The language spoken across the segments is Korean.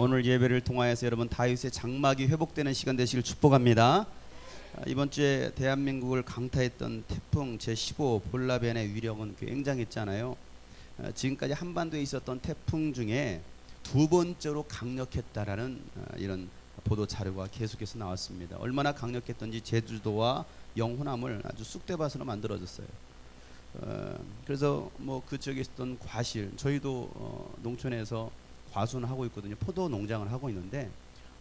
오늘 예배를 통하여서 여러분 다윗의 장막이 회복되는 시간 되시길 축복합니다. 이번 주에 대한민국을 강타했던 태풍 제15 볼라벤의 위력은 굉장했잖아요. 지금까지 한반도에 있었던 태풍 중에 두 번째로 강력했다라는 이런 보도 자료가 계속해서 나왔습니다. 얼마나 강력했던지 제주도와 영호남을 아주 쑥대밭으로 만들어졌어요. 그래서 뭐 그 지역에 있었던 과실, 저희도 농촌에서 과수는 하고 있거든요. 포도 농장을 하고 있는데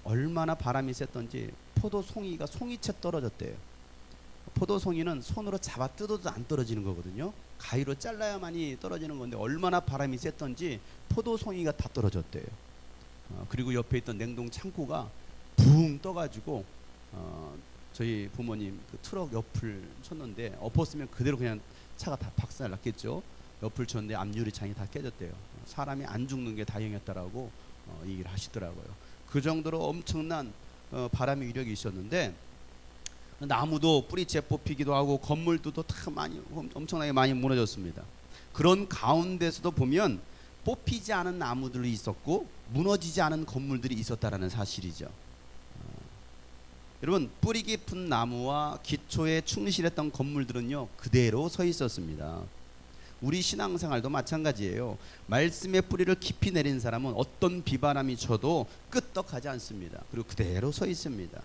얼마나 바람이 셌던지 포도 송이가 송이채 떨어졌대요. 포도 송이는 손으로 잡아 뜯어도 안 떨어지는 거거든요. 가위로 잘라야만이 떨어지는 건데 얼마나 바람이 셌던지 포도 송이가 다 떨어졌대요. 그리고 옆에 있던 냉동 창고가 붕 떠가지고 저희 부모님 그 트럭 옆을 쳤는데 엎었으면 그대로 그냥 차가 다 박살 났겠죠. 옆을 쳤는데 앞유리창이 다 깨졌대요. 사람이 안 죽는 게 다행이었다라고 얘기를 하시더라고요. 그 정도로 엄청난 바람의 위력이 있었는데 나무도 뿌리채 뽑히기도 하고 건물들도 다 많이 엄청나게 많이 무너졌습니다. 그런 가운데서도 보면 뽑히지 않은 나무들이 있었고 무너지지 않은 건물들이 있었다라는 사실이죠. 여러분, 뿌리 깊은 나무와 기초에 충실했던 건물들은요 그대로 서 있었습니다. 우리 신앙생활도 마찬가지예요. 말씀의 뿌리를 깊이 내린 사람은 어떤 비바람이 쳐도 끄떡하지 않습니다. 그리고 그대로 서 있습니다.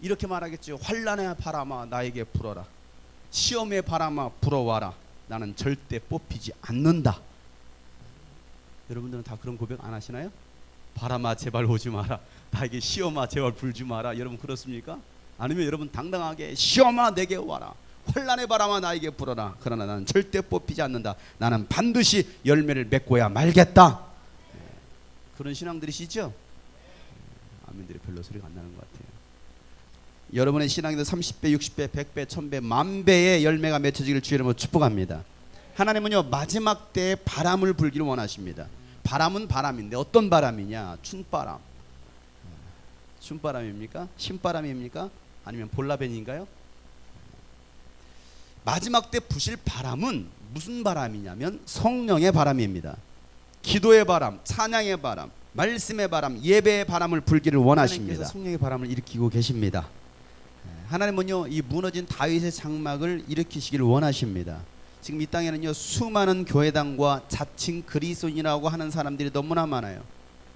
이렇게 말하겠죠. 환난의 바람아 나에게 불어라. 시험의 바람아 불어와라. 나는 절대 뽑히지 않는다. 여러분들은 다 그런 고백 안 하시나요? 바람아 제발 오지 마라. 나에게 시험아 제발 불지 마라. 여러분 그렇습니까? 아니면 여러분 당당하게 시험아 내게 와라. 환난의 바람아 나에게 불어라. 그러나 나는 절대 뽑히지 않는다. 나는 반드시 열매를 맺고야 말겠다. 그런 신앙들이시죠? 아멘들이 별로 소리가 안 나는 것 같아요. 여러분의 신앙에도 30배, 60배, 100배, 1000배, 만배의 열매가 맺혀지기를 주의 이름으로 축복합니다. 하나님은요 마지막 때에 바람을 불기를 원하십니다. 바람은 바람인데 어떤 바람이냐? 춘바람. 춘바람입니까? 신바람입니까? 아니면 볼라벤인가요? 마지막 때 부실 바람은 무슨 바람이냐면 성령의 바람입니다. 기도의 바람, 찬양의 바람, 말씀의 바람, 예배의 바람을 불기를 원하십니다. 하나님께서 성령의 바람을 일으키고 계십니다. 하나님은요 이 무너진 다윗의 장막을 일으키시기를 원하십니다. 지금 이 땅에는요 수많은 교회당과 자칭 그리스도인이라고 하는 사람들이 너무나 많아요.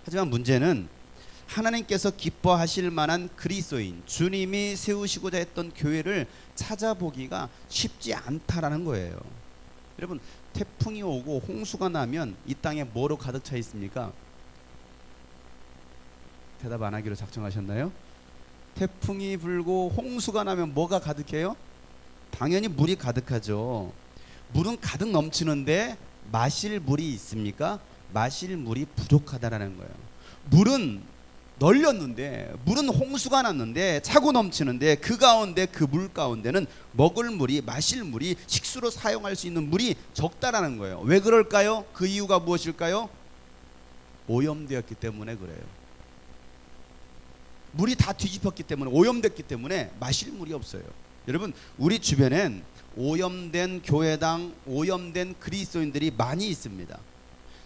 하지만 문제는 하나님께서 기뻐하실 만한 그리스도인, 주님이 세우시고자 했던 교회를 찾아보기가 쉽지 않다라는 거예요. 여러분, 태풍이 오고 홍수가 나면 이 땅에 뭐로 가득 차 있습니까? 대답 안 하기로 작정하셨나요? 태풍이 불고 홍수가 나면 뭐가 가득해요? 당연히 물이 가득하죠. 물은 가득 넘치는데 마실 물이 있습니까? 마실 물이 부족하다라는 거예요. 물은 널렸는데, 물은 홍수가 났는데 차고 넘치는데 그 가운데 그 물 가운데는 먹을 물이, 마실 물이, 식수로 사용할 수 있는 물이 적다라는 거예요. 왜 그럴까요? 그 이유가 무엇일까요? 오염되었기 때문에 그래요. 물이 다 뒤집혔기 때문에, 오염됐기 때문에 마실 물이 없어요. 여러분, 우리 주변엔 오염된 교회당, 오염된 그리스도인들이 많이 있습니다.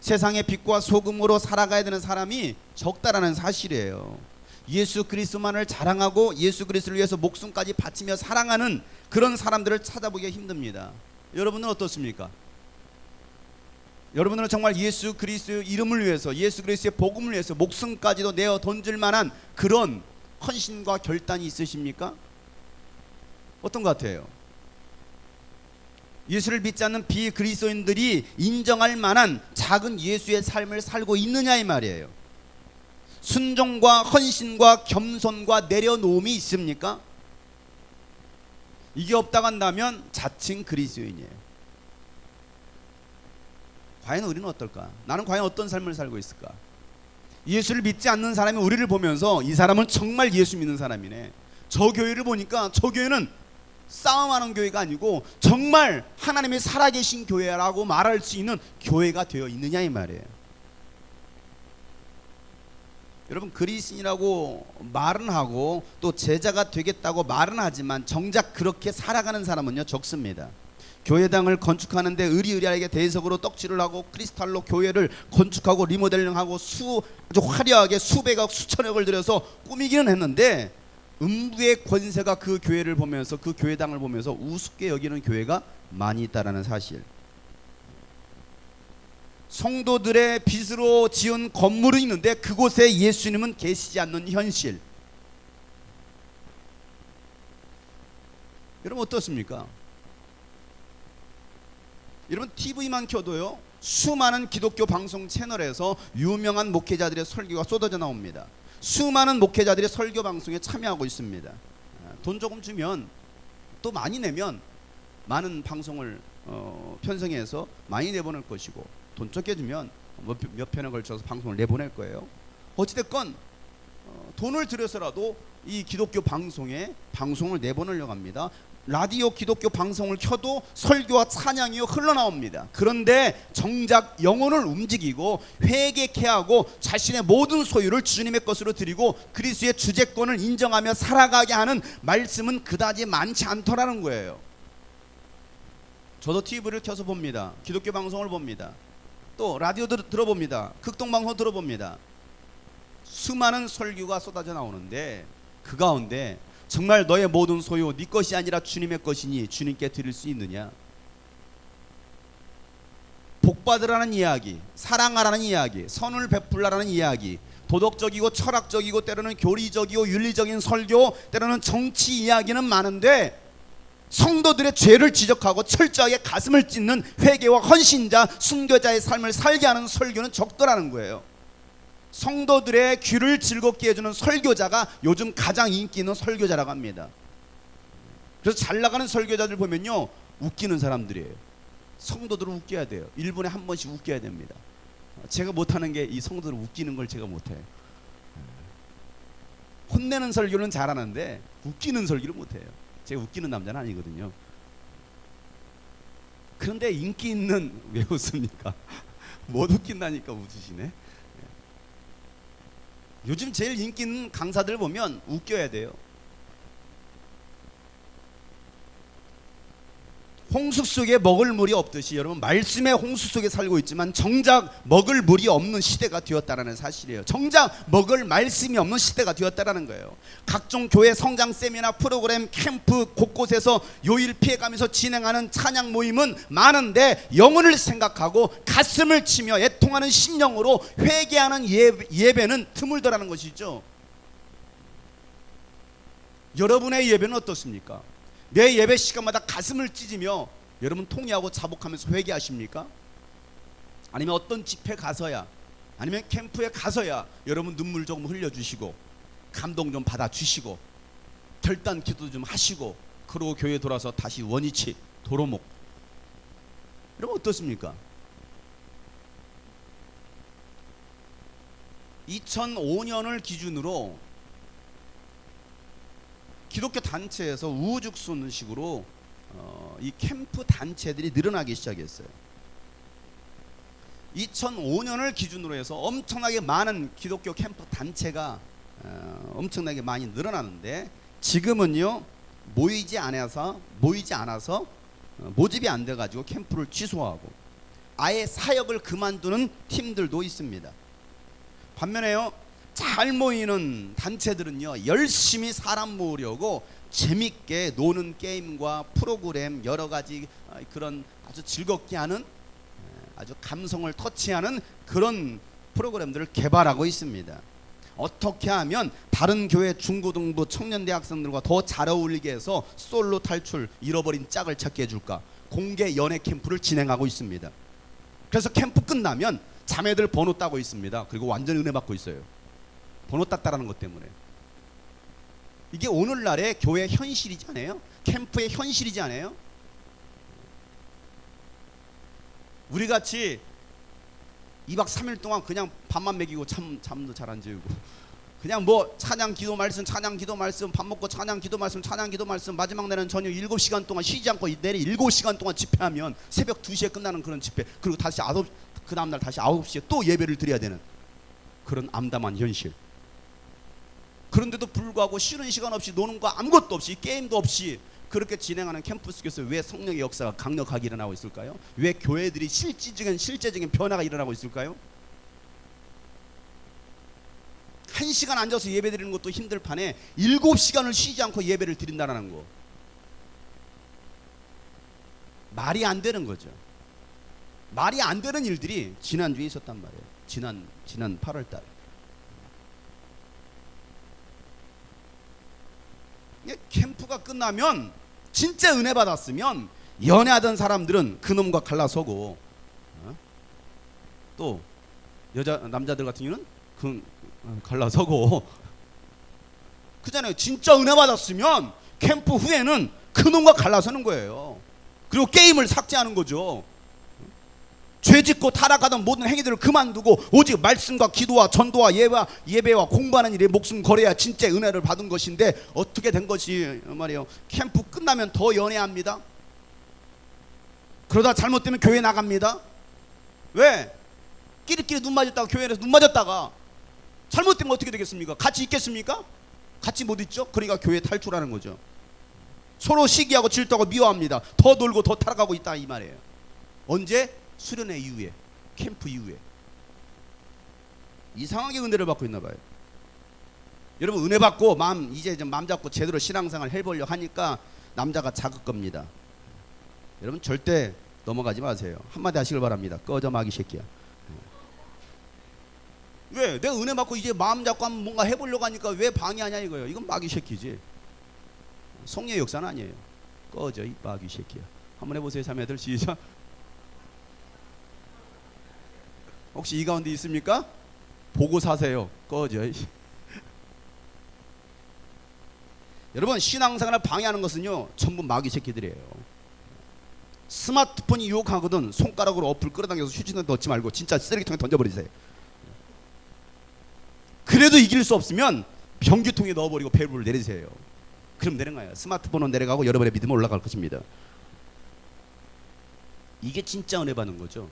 세상의 빛과 소금으로 살아가야 되는 사람이 적다라는 사실이에요. 예수 그리스도만을 자랑하고 예수 그리스도를 위해서 목숨까지 바치며 사랑하는 그런 사람들을 찾아보기가 힘듭니다. 여러분은 어떻습니까? 여러분들은 정말 예수 그리스도의 이름을 위해서, 예수 그리스도의 복음을 위해서 목숨까지도 내어 던질 만한 그런 헌신과 결단이 있으십니까? 어떤 것 같아요? 예수를 믿지 않는 비그리스도인들이 인정할 만한 작은 예수의 삶을 살고 있느냐 이 말이에요. 순종과 헌신과 겸손과 내려놓음이 있습니까? 이게 없다고 한다면 자칭 그리스도인이에요. 과연 우리는 어떨까? 나는 과연 어떤 삶을 살고 있을까? 예수를 믿지 않는 사람이 우리를 보면서 이 사람은 정말 예수 믿는 사람이네. 저 교회를 보니까 저 교회는 싸움하는 교회가 아니고 정말 하나님의 살아계신 교회라고 말할 수 있는 교회가 되어 있느냐 이 말이에요. 여러분, 그리스도인이라고 말은 하고 또 제자가 되겠다고 말은 하지만 정작 그렇게 살아가는 사람은요 적습니다. 교회당을 건축하는데 의리의리하게 대리석으로 떡칠을 하고 크리스탈로 교회를 건축하고 리모델링하고 아주 화려하게 수백억 수천억을 들여서 꾸미기는 했는데 음부의 권세가 그 교회를 보면서 그 교회당을 보면서 우습게 여기는 교회가 많이 있다라는 사실. 성도들의 빚으로 지은 건물은 있는데 그곳에 예수님은 계시지 않는 현실. 여러분 어떻습니까? 여러분 TV만 켜도요 수많은 기독교 방송 채널에서 유명한 목회자들의 설교가 쏟아져 나옵니다. 수많은 목회자들이 설교 방송에 참여하고 있습니다. 돈 조금 주면 또 많이 내면 많은 방송을 편성해서 많이 내보낼 것이고 돈 적게 주면 몇 편에 걸쳐서 방송을 내보낼 거예요. 어찌됐건 돈을 들여서라도 이 기독교 방송에 방송을 내보내려고 합니다. 라디오 기독교 방송을 켜도 설교와 찬양이 흘러나옵니다. 그런데 정작 영혼을 움직이고 회개케 하고 자신의 모든 소유를 주님의 것으로 드리고 그리스도의 주재권을 인정하며 살아가게 하는 말씀은 그다지 많지 않더라는 거예요. 저도 TV를 켜서 봅니다. 기독교 방송을 봅니다. 또 라디오 들어봅니다. 극동방송 들어봅니다. 수많은 설교가 쏟아져 나오는데 그 가운데 정말 너의 모든 소유 네 것이 아니라 주님의 것이니 주님께 드릴 수 있느냐? 복받으라는 이야기, 사랑하라는 이야기, 선을 베풀라는 이야기, 도덕적이고 철학적이고 때로는 교리적이고 윤리적인 설교, 때로는 정치 이야기는 많은데 성도들의 죄를 지적하고 철저하게 가슴을 찢는 회개와 헌신자, 순교자의 삶을 살게 하는 설교는 적더라는 거예요. 성도들의 귀를 즐겁게 해주는 설교자가 요즘 가장 인기 있는 설교자라고 합니다. 그래서 잘 나가는 설교자들 보면요 웃기는 사람들이에요. 성도들은 웃겨야 돼요. 1분에 한 번씩 웃겨야 됩니다. 제가 못하는 게 이 성도들 웃기는 걸 제가 못해요. 혼내는 설교는 잘하는데 웃기는 설교를 못해요. 제가 웃기는 남자는 아니거든요. 그런데 인기 있는 왜 웃습니까? 못 웃긴다니까 웃으시네. 요즘 제일 인기 있는 강사들 보면 웃겨야 돼요. 홍수 속에 먹을 물이 없듯이 여러분 말씀의 홍수 속에 살고 있지만 정작 먹을 물이 없는 시대가 되었다는 사실이에요. 정작 먹을 말씀이 없는 시대가 되었다는 거예요. 각종 교회 성장 세미나 프로그램 캠프 곳곳에서 요일 피해가면서 진행하는 찬양 모임은 많은데 영혼을 생각하고 가슴을 치며 애통하는 심령으로 회개하는 예배는 드물더라는 것이죠. 여러분의 예배는 어떻습니까? 내 예배 시간마다 가슴을 찢으며 여러분 통회하고 자복하면서 회개하십니까? 아니면 어떤 집회 가서야 아니면 캠프에 가서야 여러분 눈물 조금 흘려주시고 감동 좀 받아주시고 결단 기도 좀 하시고 그러고 교회 돌아서 다시 원위치 도로목. 여러분 어떻습니까? 2005년을 기준으로 기독교 단체에서 우후죽순식으로 이 캠프 단체들이 늘어나기 시작했어요. 2005년을 기준으로 해서 엄청나게 많은 기독교 캠프 단체가 엄청나게 많이 늘어나는데 지금은요 모이지 않아서 모집이 안 돼가지고 캠프를 취소하고 아예 사역을 그만두는 팀들도 있습니다. 반면에요 잘 모이는 단체들은요 열심히 사람 모으려고 재밌게 노는 게임과 프로그램 여러 가지 그런 아주 즐겁게 하는 아주 감성을 터치하는 그런 프로그램들을 개발하고 있습니다. 어떻게 하면 다른 교회 중고등부 청년대학생들과 더 잘 어울리게 해서 솔로 탈출 잃어버린 짝을 찾게 해줄까 공개 연애 캠프를 진행하고 있습니다. 그래서 캠프 끝나면 자매들 번호 따고 있습니다. 그리고 완전 은혜 받고 있어요. 번호 땄다라는 것 때문에. 이게 오늘날의 교회 현실이지 않아요? 캠프의 현실이지 않아요? 우리같이 2박 3일 동안 그냥 밥만 먹이고 잠도 잘 안 재우고 그냥 뭐 찬양 기도 말씀 밥 먹고 찬양 기도 말씀 마지막 날은 저녁 7시간 동안 쉬지 않고 내일 7시간 동안 집회하면 새벽 2시에 끝나는 그런 집회 그리고 다시 그 다음날 다시 9시에 또 예배를 드려야 되는 그런 암담한 현실. 그런데도 불구하고 쉬는 시간 없이 노는 거 아무것도 없이 게임도 없이 그렇게 진행하는 캠프 속에서 왜 성령의 역사가 강력하게 일어나고 있을까요? 왜 교회들이 실제적인 변화가 일어나고 있을까요? 1시간 앉아서 예배 드리는 것도 힘들 판에 7시간을 쉬지 않고 예배를 드린다는 거, 말이 안 되는 거죠. 말이 안 되는 일들이 지난주에 있었단 말이에요. 지난 8월 달. 캠프가 끝나면 진짜 은혜 받았으면 연애하던 사람들은 그놈과 갈라서고, 또 남자들 같은 경우는 갈라서고 그잖아요. 진짜 은혜 받았으면 캠프 후에는 그놈과 갈라서는 거예요. 그리고 게임을 삭제하는 거죠. 죄 짓고 타락하던 모든 행위들을 그만두고 오직 말씀과 기도와 전도와 예배와 공부하는 일에 목숨 걸어야 진짜 은혜를 받은 것인데, 어떻게 된 것이 말이에요. 캠프 끝나면 더 연애합니다. 그러다 잘못되면 교회 나갑니다. 왜? 끼리끼리 눈 맞았다가 교회에서 눈 맞았다가 잘못되면 어떻게 되겠습니까? 같이 있겠습니까? 같이 못 있죠. 그러니까 교회 탈출하는 거죠. 서로 시기하고 질투하고 미워합니다. 더 놀고 더 타락하고 있다 이 말이에요. 언제? 수련회 이후에, 캠프 이후에. 이상하게 은혜를 받고 있나 봐요. 여러분, 은혜 받고 이제 좀 마음 잡고 제대로 신앙생활 해보려고 하니까 남자가 작을 겁니다. 여러분 절대 넘어가지 마세요. 한마디 하시길 바랍니다. 꺼져 마귀 새끼야. 왜? 내가 은혜 받고 이제 마음 잡고 한번 뭔가 해보려고 하니까 왜 방해하냐 이거예요. 이건 마귀 새끼지. 성령의 역사는 아니에요. 꺼져 이 마귀 새끼야. 한번 해보세요. 자매들 시작. 혹시 이 가운데 있습니까? 보고 사세요. 꺼져. 여러분, 신앙생활을 방해하는 것은요 전부 마귀 새끼들이에요. 스마트폰이 유혹하거든 손가락으로 어플 끌어당겨서 휴지통에 넣지 말고 진짜 쓰레기통에 던져버리세요. 그래도 이길 수 없으면 변기통에 넣어버리고 배불을 내리세요. 그럼 되는 거예요. 스마트폰은 내려가고 여러분의 믿음은 올라갈 것입니다. 이게 진짜 은혜 받는 거죠.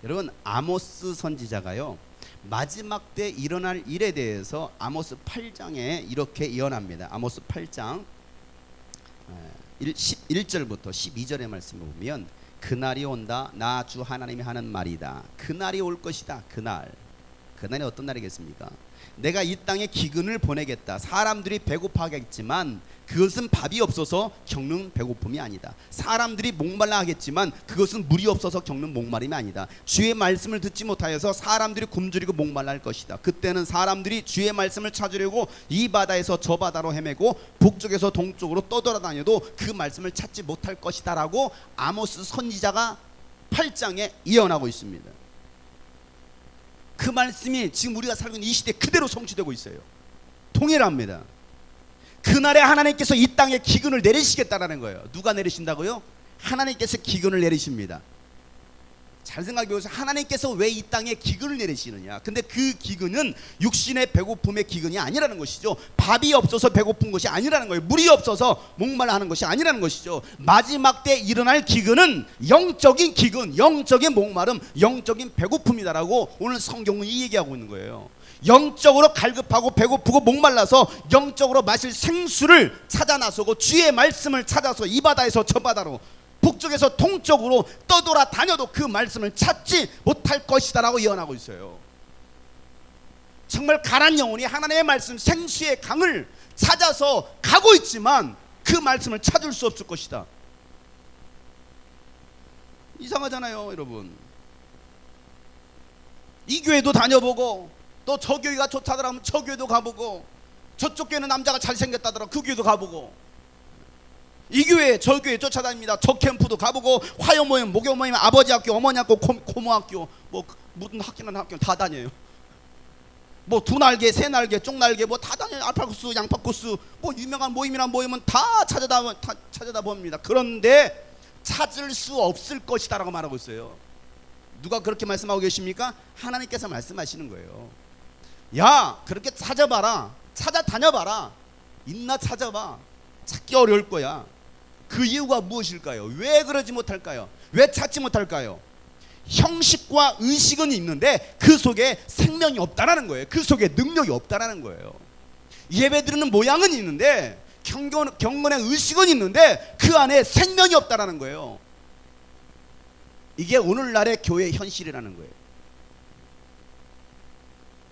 여러분, 아모스 선지자가요 마지막 때 일어날 일에 대해서 아모스 8장에 이렇게 예언합니다. 아모스 8장 11절부터 12절의 말씀을 보면, 그날이 온다. 나 주 하나님이 하는 말이다. 그날이 올 것이다. 그날이 어떤 날이겠습니까? 내가 이 땅에 기근을 보내겠다. 사람들이 배고파하겠지만 그것은 밥이 없어서 겪는 배고픔이 아니다. 사람들이 목말라 하겠지만 그것은 물이 없어서 겪는 목마름이 아니다. 주의 말씀을 듣지 못하여서 사람들이 굶주리고 목말라 할 것이다. 그때는 사람들이 주의 말씀을 찾으려고 이 바다에서 저 바다로 헤매고 북쪽에서 동쪽으로 떠돌아다녀도 그 말씀을 찾지 못할 것이다 라고 아모스 선지자가 8장에 예언하고 있습니다. 그 말씀이 지금 우리가 살고 있는 이 시대에 그대로 성취되고 있어요. 동일합니다. 그날에 하나님께서 이 땅에 기근을 내리시겠다라는 거예요. 누가 내리신다고요? 하나님께서 기근을 내리십니다. 잘 생각해 보세요. 하나님께서 왜 이 땅에 기근을 내리시느냐? 근데 그 기근은 육신의 배고픔의 기근이 아니라는 것이죠. 밥이 없어서 배고픈 것이 아니라는 거예요. 물이 없어서 목말라 하는 것이 아니라는 것이죠. 마지막 때 일어날 기근은 영적인 기근, 영적인 목마름, 영적인 배고픔이다라고 오늘 성경은 이 얘기하고 있는 거예요. 영적으로 갈급하고 배고프고 목말라서 영적으로 마실 생수를 찾아 나서고 주의 말씀을 찾아서 이 바다에서 저 바다로 북쪽에서 동쪽으로 떠돌아다녀도 그 말씀을 찾지 못할 것이다 라고 예언하고 있어요. 정말 가난 영혼이 하나님의 말씀 생수의 강을 찾아서 가고 있지만 그 말씀을 찾을 수 없을 것이다. 이상하잖아요 여러분. 이 교회도 다녀보고 또 저 교회가 좋다더라 하면 저 교회도 가보고, 저쪽 교회는 남자가 잘생겼다더라 그 교회도 가보고, 이 교회 저 교회 쫓아다닙니다. 저 캠프도 가보고, 화요 모임, 목요 모임, 아버지 학교, 어머니 학교, 고모 학교, 뭐 무슨 학교는 학교 다 다녀요. 뭐 두 날개, 세 날개, 쪽 날개 뭐 다 다녀요. 알파 코스, 양파 코스, 뭐 유명한 모임이란 모임은 다 찾아다 봅니다. 그런데 찾을 수 없을 것이다라고 말하고 있어요. 누가 그렇게 말씀하고 계십니까? 하나님께서 말씀하시는 거예요. 야, 그렇게 찾아봐라, 찾아다녀봐라, 있나 찾아봐. 찾기 어려울 거야. 그 이유가 무엇일까요? 왜 그러지 못할까요? 왜 찾지 못할까요? 형식과 의식은 있는데 그 속에 생명이 없다라는 거예요. 그 속에 능력이 없다라는 거예요. 예배 드리는 모양은 있는데 경건의 의식은 있는데 그 안에 생명이 없다라는 거예요. 이게 오늘날의 교회 현실이라는 거예요.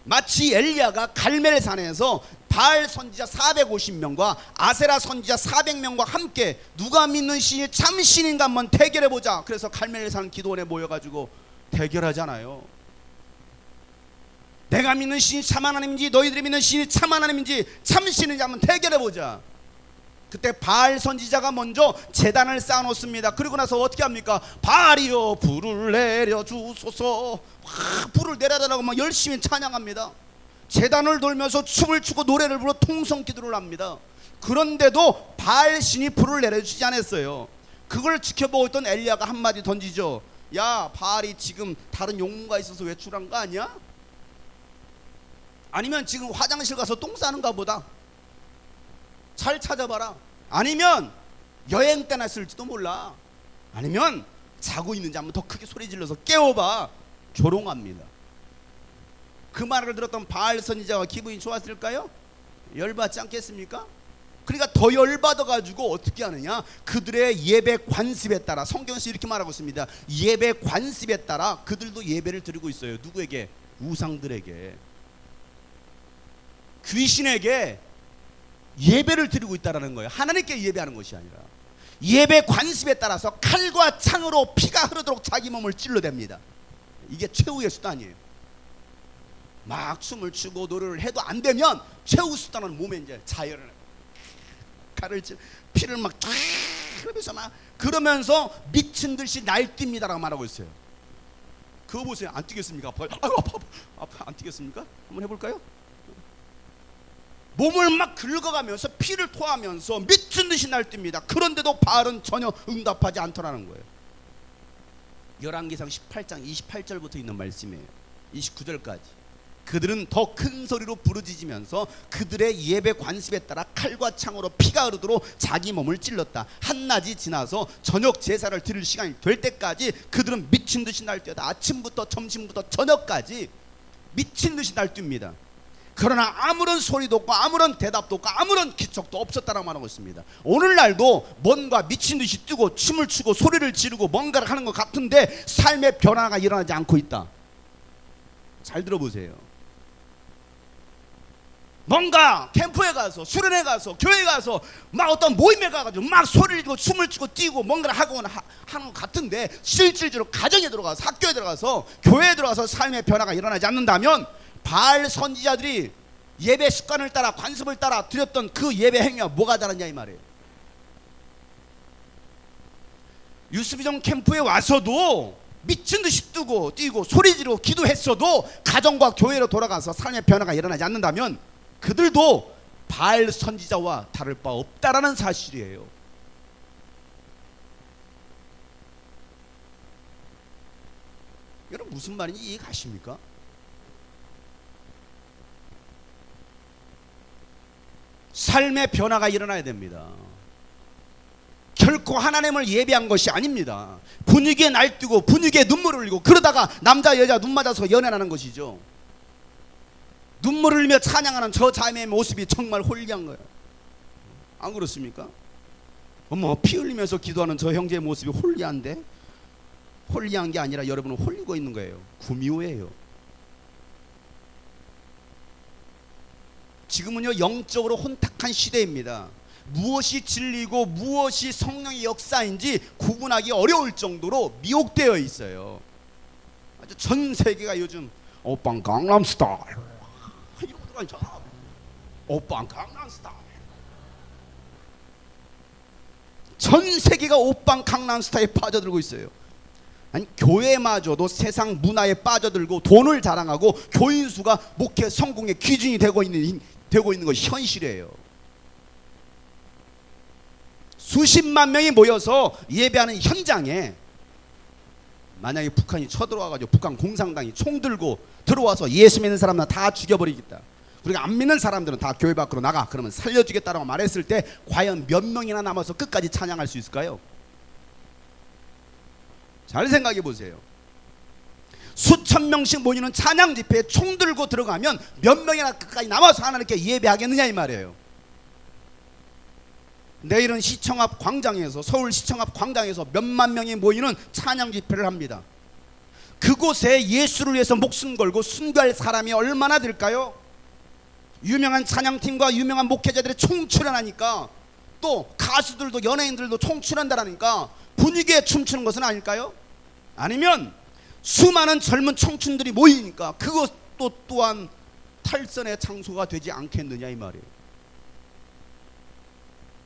마치 엘리야가 갈멜산에서 바알 선지자 450명과 아세라 선지자 400명과 함께 누가 믿는 신이 참 신인가 한번 대결해보자. 그래서 갈멜산 기도원에 모여가지고 대결하잖아요. 내가 믿는 신이 참 하나님인지 너희들이 믿는 신이 참 하나님인지 참 신인지 한번 대결해보자. 그때 바알 선지자가 먼저 제단을 쌓아놓습니다. 그리고 나서 어떻게 합니까? 바알이여 불을 내려주소서. 불을 내려달라고 막 열심히 찬양합니다. 제단을 돌면서 춤을 추고 노래를 부르고 통성기도를 합니다. 그런데도 바알 신이 불을 내려주지 않았어요. 그걸 지켜보고 있던 엘리야가 한마디 던지죠. 야, 바알이 지금 다른 용무가 있어서 외출한 거 아니야? 아니면 지금 화장실 가서 똥 싸는가 보다. 잘 찾아봐라. 아니면 여행 떠났을지도 몰라. 아니면 자고 있는지 한번 더 크게 소리 질러서 깨워봐. 조롱합니다. 그 말을 들었던 바알 선지자가 기분이 좋았을까요? 열받지 않겠습니까? 그러니까 더 열받아가지고 어떻게 하느냐, 그들의 예배 관습에 따라, 성경에서 이렇게 말하고 있습니다. 예배 관습에 따라 그들도 예배를 드리고 있어요. 누구에게? 우상들에게, 귀신에게 예배를 드리고 있다는 거예요. 하나님께 예배하는 것이 아니라. 예배 관습에 따라서 칼과 창으로 피가 흐르도록 자기 몸을 찔러댑니다. 이게 최후의 수단이에요. 막 춤을 추고 노래를 해도 안 되면 최후 수단은 몸에 이제 자열을 칼을 찔, 피를 막 쫙 흐르면서 막 그러면서 미친 듯이 날뜁니다라고 말하고 있어요. 그거 보세요. 안 뛰겠습니까? 아파요. 아파. 안 뛰겠습니까? 한번 해볼까요? 몸을 막 긁어가면서 피를 토하면서 미친 듯이 날뜁니다. 그런데도 바알은 전혀 응답하지 않더라는 거예요. 열왕기상 18장 28절부터 있는 말씀이에요. 29절까지. 그들은 더 큰 소리로 부르짖으면서 그들의 예배 관습에 따라 칼과 창으로 피가 흐르도록 자기 몸을 찔렀다. 한낮이 지나서 저녁 제사를 드릴 시간이 될 때까지 그들은 미친 듯이 날뛰다. 아침부터 점심부터 저녁까지 미친 듯이 날뜁니다. 그러나 아무런 소리도 없고 아무런 대답도 없고 아무런 기척도 없었다라고 말하고 있습니다. 오늘날도 뭔가 미친 듯이 뛰고 춤을 추고 소리를 지르고 뭔가를 하는 것 같은데 삶의 변화가 일어나지 않고 있다. 잘 들어보세요. 뭔가 캠프에 가서, 수련회 가서, 교회 가서 막 어떤 모임에 가가지고 막 소리를 지르고 춤을 추고 뛰고 뭔가를 하는 것 같은데 실질적으로 가정에 들어가서, 학교에 들어가서, 교회에 들어가서 삶의 변화가 일어나지 않는다면 바알 선지자들이 예배 습관을 따라 관습을 따라 드렸던 그 예배 행위가 뭐가 다르냐 이 말이에요. 유스비전 캠프에 와서도 미친 듯이 뛰고 소리 지르고 기도했어도 가정과 교회로 돌아가서 삶의 변화가 일어나지 않는다면 그들도 바알 선지자와 다를 바 없다라는 사실이에요. 여러분 무슨 말인지 이해가십니까? 삶의 변화가 일어나야 됩니다. 결코 하나님을 예배한 것이 아닙니다. 분위기에 날뛰고 분위기에 눈물을 흘리고 그러다가 남자 여자 눈 맞아서 연애하는 것이죠. 눈물을 흘리며 찬양하는 저 자매의 모습이 정말 홀리한 거예요. 안 그렇습니까? 피 흘리면서 기도하는 저 형제의 모습이 홀리한데, 홀리한 게 아니라 여러분은 홀리고 있는 거예요. 구미호예요. 지금은요 영적으로 혼탁한 시대입니다. 무엇이 진리고 무엇이 성령의 역사인지 구분하기 어려울 정도로 미혹되어 있어요. 아주 전 세계가 요즘 오빤 강남스타일 이러고 들어가죠. 오빤 강남스타일. 전 세계가 오빤 강남스타일에 빠져들고 있어요. 아니 교회마저도 세상 문화에 빠져들고 돈을 자랑하고 교인 수가 목회 성공의 기준이 되고 있는 것이 현실이에요. 수십만 명이 모여서 예배하는 현장에 만약에 북한이 쳐들어와가지고 북한 공산당이 총 들고 들어와서 예수 믿는 사람은 다 죽여버리겠다, 그리고 안 믿는 사람들은 다 교회 밖으로 나가, 그러면 살려주겠다라고 말했을 때 과연 몇 명이나 남아서 끝까지 찬양할 수 있을까요? 잘 생각해 보세요. 수천 명씩 모이는 찬양 집회에 총 들고 들어가면 몇 명이나 끝까지 남아서 하나님께 예배하겠느냐 이 말이에요. 내일은 시청 앞 광장에서, 서울시청 앞 광장에서 몇만 명이 모이는 찬양 집회를 합니다. 그곳에 예수를 위해서 목숨 걸고 순교할 사람이 얼마나 될까요? 유명한 찬양팀과 유명한 목회자들이 총출연하니까, 또 가수들도 연예인들도 총출연다라니까 분위기에 춤추는 것은 아닐까요? 아니면 수많은 젊은 청춘들이 모이니까 그것도 또한 탈선의 장소가 되지 않겠느냐 이 말이에요.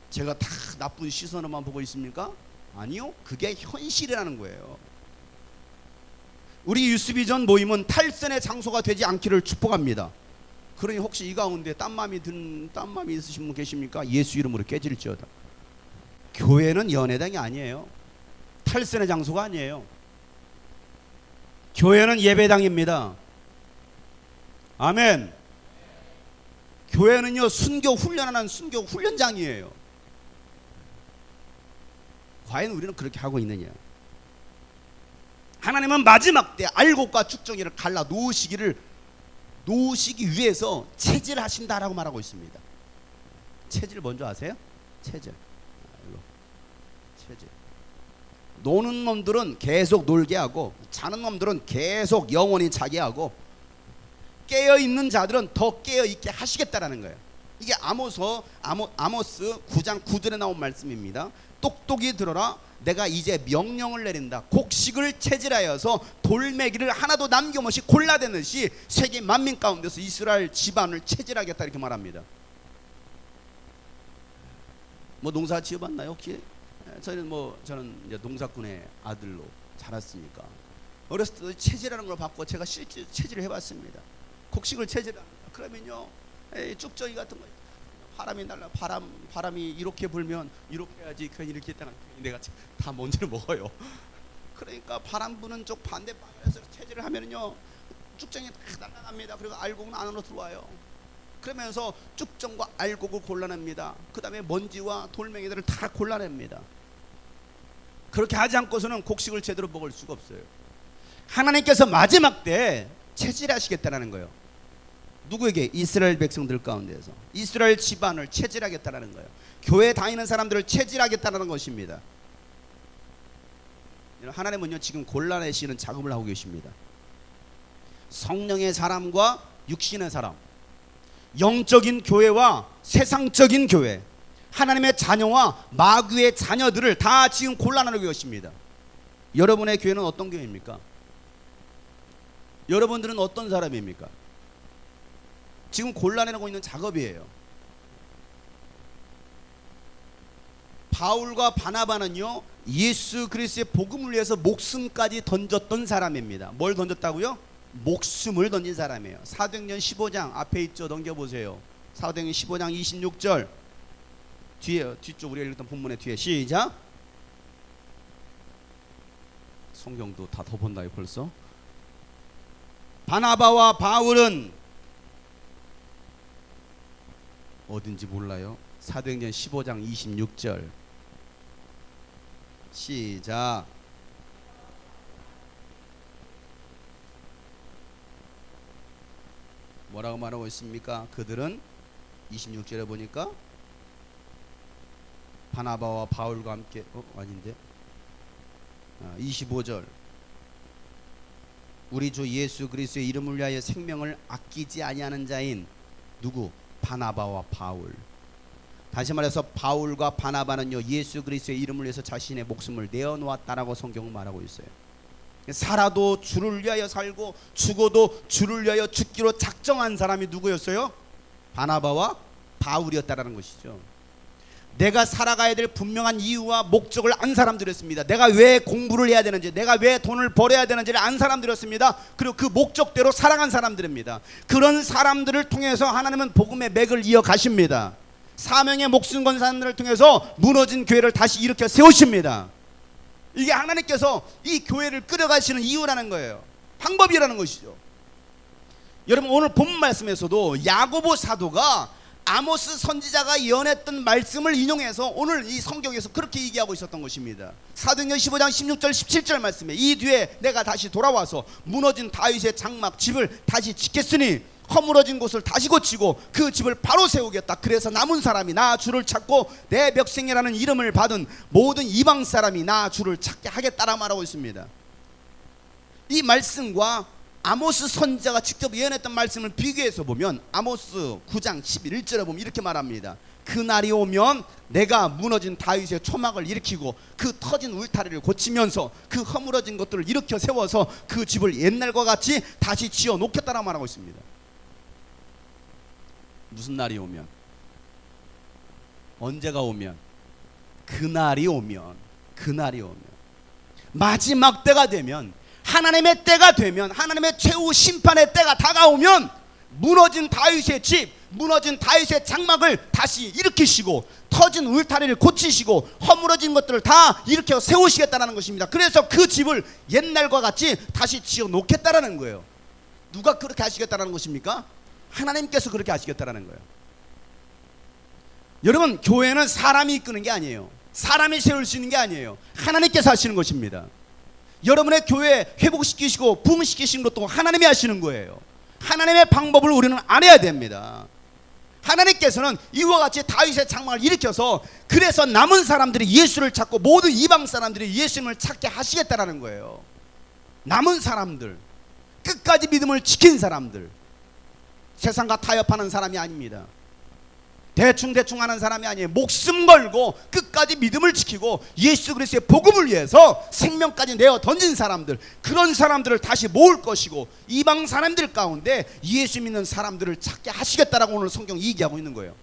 제가 다 나쁜 시선으로만 보고 있습니까? 아니요, 그게 현실이라는 거예요. 우리 유스비전 모임은 탈선의 장소가 되지 않기를 축복합니다. 그러니 혹시 이 가운데 딴마음이 있으신 분 계십니까? 예수 이름으로 깨질지어다. 교회는 연회당이 아니에요. 탈선의 장소가 아니에요. 교회는 예배당입니다. 아멘. 교회는요, 순교 훈련하는 순교 훈련장이에요. 과연 우리는 그렇게 하고 있느냐? 하나님은 마지막 때 알곡과 쭉정이를 갈라 놓으시기 위해서 체질하신다라고 말하고 있습니다. 체질 뭔지 아세요? 체질. 체질. 노는 놈들은 계속 놀게 하고, 자는 놈들은 계속 영원히 자게 하고, 깨어있는 자들은 더 깨어있게 하시겠다라는 거예요. 이게 아모스 9장 9절에 나온 말씀입니다. 똑똑히 들어라, 내가 이제 명령을 내린다. 곡식을 체질하여서 돌매기를 하나도 남김없이 골라대듯이 세계 만민 가운데서 이스라엘 집안을 체질하겠다, 이렇게 말합니다. 뭐 농사 지어봤나요 혹시? 저는 이제 농사꾼의 아들로 자랐으니까 어렸을 때 체질하는 걸 받고 제가 실제 체질을 해봤습니다. 곡식을 체질한다. 그러면요, 쭉정이 같은 거, 바람이 날라, 바람이 이렇게 불면 이렇게 해야지, 괜히 이렇게 했다가 내가 다 먼지를 먹어요. 그러니까 바람 부는 쪽 반대 방향에서 체질을 하면요, 쭉정이 다 날아갑니다. 그리고 알곡은 안으로 들어와요. 그러면서 쭉정과 알곡을 골라냅니다. 그 다음에 먼지와 돌멩이들을 다 골라냅니다. 그렇게 하지 않고서는 곡식을 제대로 먹을 수가 없어요. 하나님께서 마지막 때 체질하시겠다는 거예요. 누구에게? 이스라엘 백성들 가운데서 이스라엘 집안을 체질하겠다는 거예요. 교회 다니는 사람들을 체질하겠다는 것입니다. 하나님은요, 지금 골라내시는 작업을 하고 계십니다. 성령의 사람과 육신의 사람, 영적인 교회와 세상적인 교회, 하나님의 자녀와 마귀의 자녀들을 다 지금 골라내고 계십니다. 여러분의 교회는 어떤 교회입니까? 여러분들은 어떤 사람입니까? 지금 골라내고 있는 작업이에요. 바울과 바나바는요, 예수 그리스도의 복음을 위해서 목숨까지 던졌던 사람입니다. 뭘 던졌다고요? 목숨을 던진 사람이에요. 사도행전 15장 앞에 있죠. 넘겨보세요. 사도행전 15장 26절 뒤에, 뒤쪽 우리가 읽었던 본문의 뒤에, 시작. 성경도 다 덮었나요 벌써? 바나바와 바울은 어딘지 몰라요. 사도행전 15장 26절 시작. 뭐라고 말하고 있습니까? 그들은 26절에 보니까 바나바와 바울과 함께 아닌데 25절 우리 주 예수 그리스도의 이름을 위하여 생명을 아끼지 아니하는 자인 누구? 바나바와 바울. 다시 말해서 바울과 바나바는요, 예수 그리스도의 이름을 위해서 자신의 목숨을 내어놓았다라고 성경은 말하고 있어요. 살아도 주를 위하여 살고 죽어도 주를 위하여 죽기로 작정한 사람이 누구였어요? 바나바와 바울이었다라는 것이죠. 내가 살아가야 될 분명한 이유와 목적을 안 사람들이었습니다. 내가 왜 공부를 해야 되는지, 내가 왜 돈을 벌어야 되는지를 안 사람들이었습니다. 그리고 그 목적대로 살아간 사람들입니다. 그런 사람들을 통해서 하나님은 복음의 맥을 이어가십니다. 사명의 목숨 건 사람들을 통해서 무너진 교회를 다시 일으켜 세우십니다. 이게 하나님께서 이 교회를 끌어가시는 이유라는 거예요. 방법이라는 것이죠. 여러분, 오늘 본 말씀에서도 야고보 사도가 아모스 선지자가 예언했던 말씀을 인용해서 오늘 이 성경에서 그렇게 얘기하고 있었던 것입니다. 사도행전 15장 16절 17절 말씀에 이 뒤에 내가 다시 돌아와서 무너진 다윗의 장막 집을 다시 짓겠으니 허물어진 곳을 다시 고치고 그 집을 바로 세우겠다. 그래서 남은 사람이 나 주를 찾고 내 백성이라는 이름을 받은 모든 이방 사람이 나 주를 찾게 하겠다라 말하고 있습니다. 이 말씀과 아모스 선지자가 직접 예언했던 말씀을 비교해서 보면 아모스 9장 11절에 보면 이렇게 말합니다. 그날이 오면 내가 무너진 다윗의 초막을 일으키고 그 터진 울타리를 고치면서 그 허물어진 것들을 일으켜 세워서 그 집을 옛날과 같이 다시 지어 놓겠다라고 말하고 있습니다. 무슨 날이 오면, 언제가 오면, 그날이 오면, 그날이 오면, 마지막 때가 되면, 하나님의 때가 되면, 하나님의 최후 심판의 때가 다가오면 무너진 다윗의 집, 무너진 다윗의 장막을 다시 일으키시고 터진 울타리를 고치시고 허물어진 것들을 다 일으켜 세우시겠다는 것입니다. 그래서 그 집을 옛날과 같이 다시 지어 놓겠다라는 거예요. 누가 그렇게 하시겠다는 것입니까? 하나님께서 그렇게 하시겠다는 거예요. 여러분, 교회는 사람이 이끄는 게 아니에요. 사람이 세울 수 있는 게 아니에요. 하나님께서 하시는 것입니다. 여러분의 교회 회복시키시고 부흥시키시는 것도 하나님이 하시는 거예요. 하나님의 방법을 우리는 알아야 됩니다. 하나님께서는 이와 같이 다윗의 장막을 일으켜서 그래서 남은 사람들이 예수를 찾고 모든 이방 사람들이 예수님을 찾게 하시겠다라는 거예요. 남은 사람들, 끝까지 믿음을 지킨 사람들, 세상과 타협하는 사람이 아닙니다. 대충 하는 사람이 아니에요. 목숨 걸고 끝까지 믿음을 지키고 예수 그리스도의 복음을 위해서 생명까지 내어 던진 사람들, 그런 사람들을 다시 모을 것이고 이방 사람들 가운데 예수 믿는 사람들을 찾게 하시겠다라고 오늘 성경이 얘기하고 있는 거예요.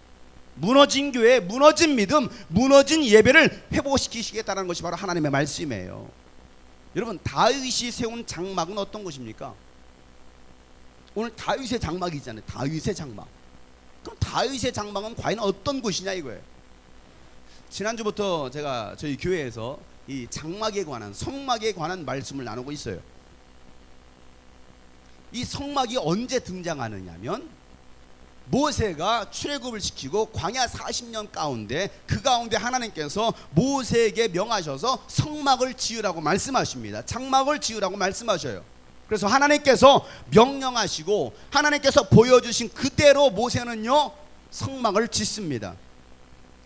무너진 교회, 무너진 믿음, 무너진 예배를 회복시키시겠다는 것이 바로 하나님의 말씀이에요. 여러분, 다윗이 세운 장막은 어떤 곳입니까? 오늘 다윗의 장막이잖아요. 다윗의 장막. 그럼 다윗의 장막은 과연 어떤 곳이냐 이거예요. 지난주부터 제가 저희 교회에서 이 장막에 관한, 성막에 관한 말씀을 나누고 있어요. 이 성막이 언제 등장하느냐면 모세가 출애굽을 시키고 광야 40년 가운데 그 가운데 하나님께서 모세에게 명하셔서 성막을 지으라고 말씀하십니다. 장막을 지으라고 말씀하셔요. 그래서 하나님께서 명령하시고 하나님께서 보여주신 그대로 모세는요 성막을 짓습니다.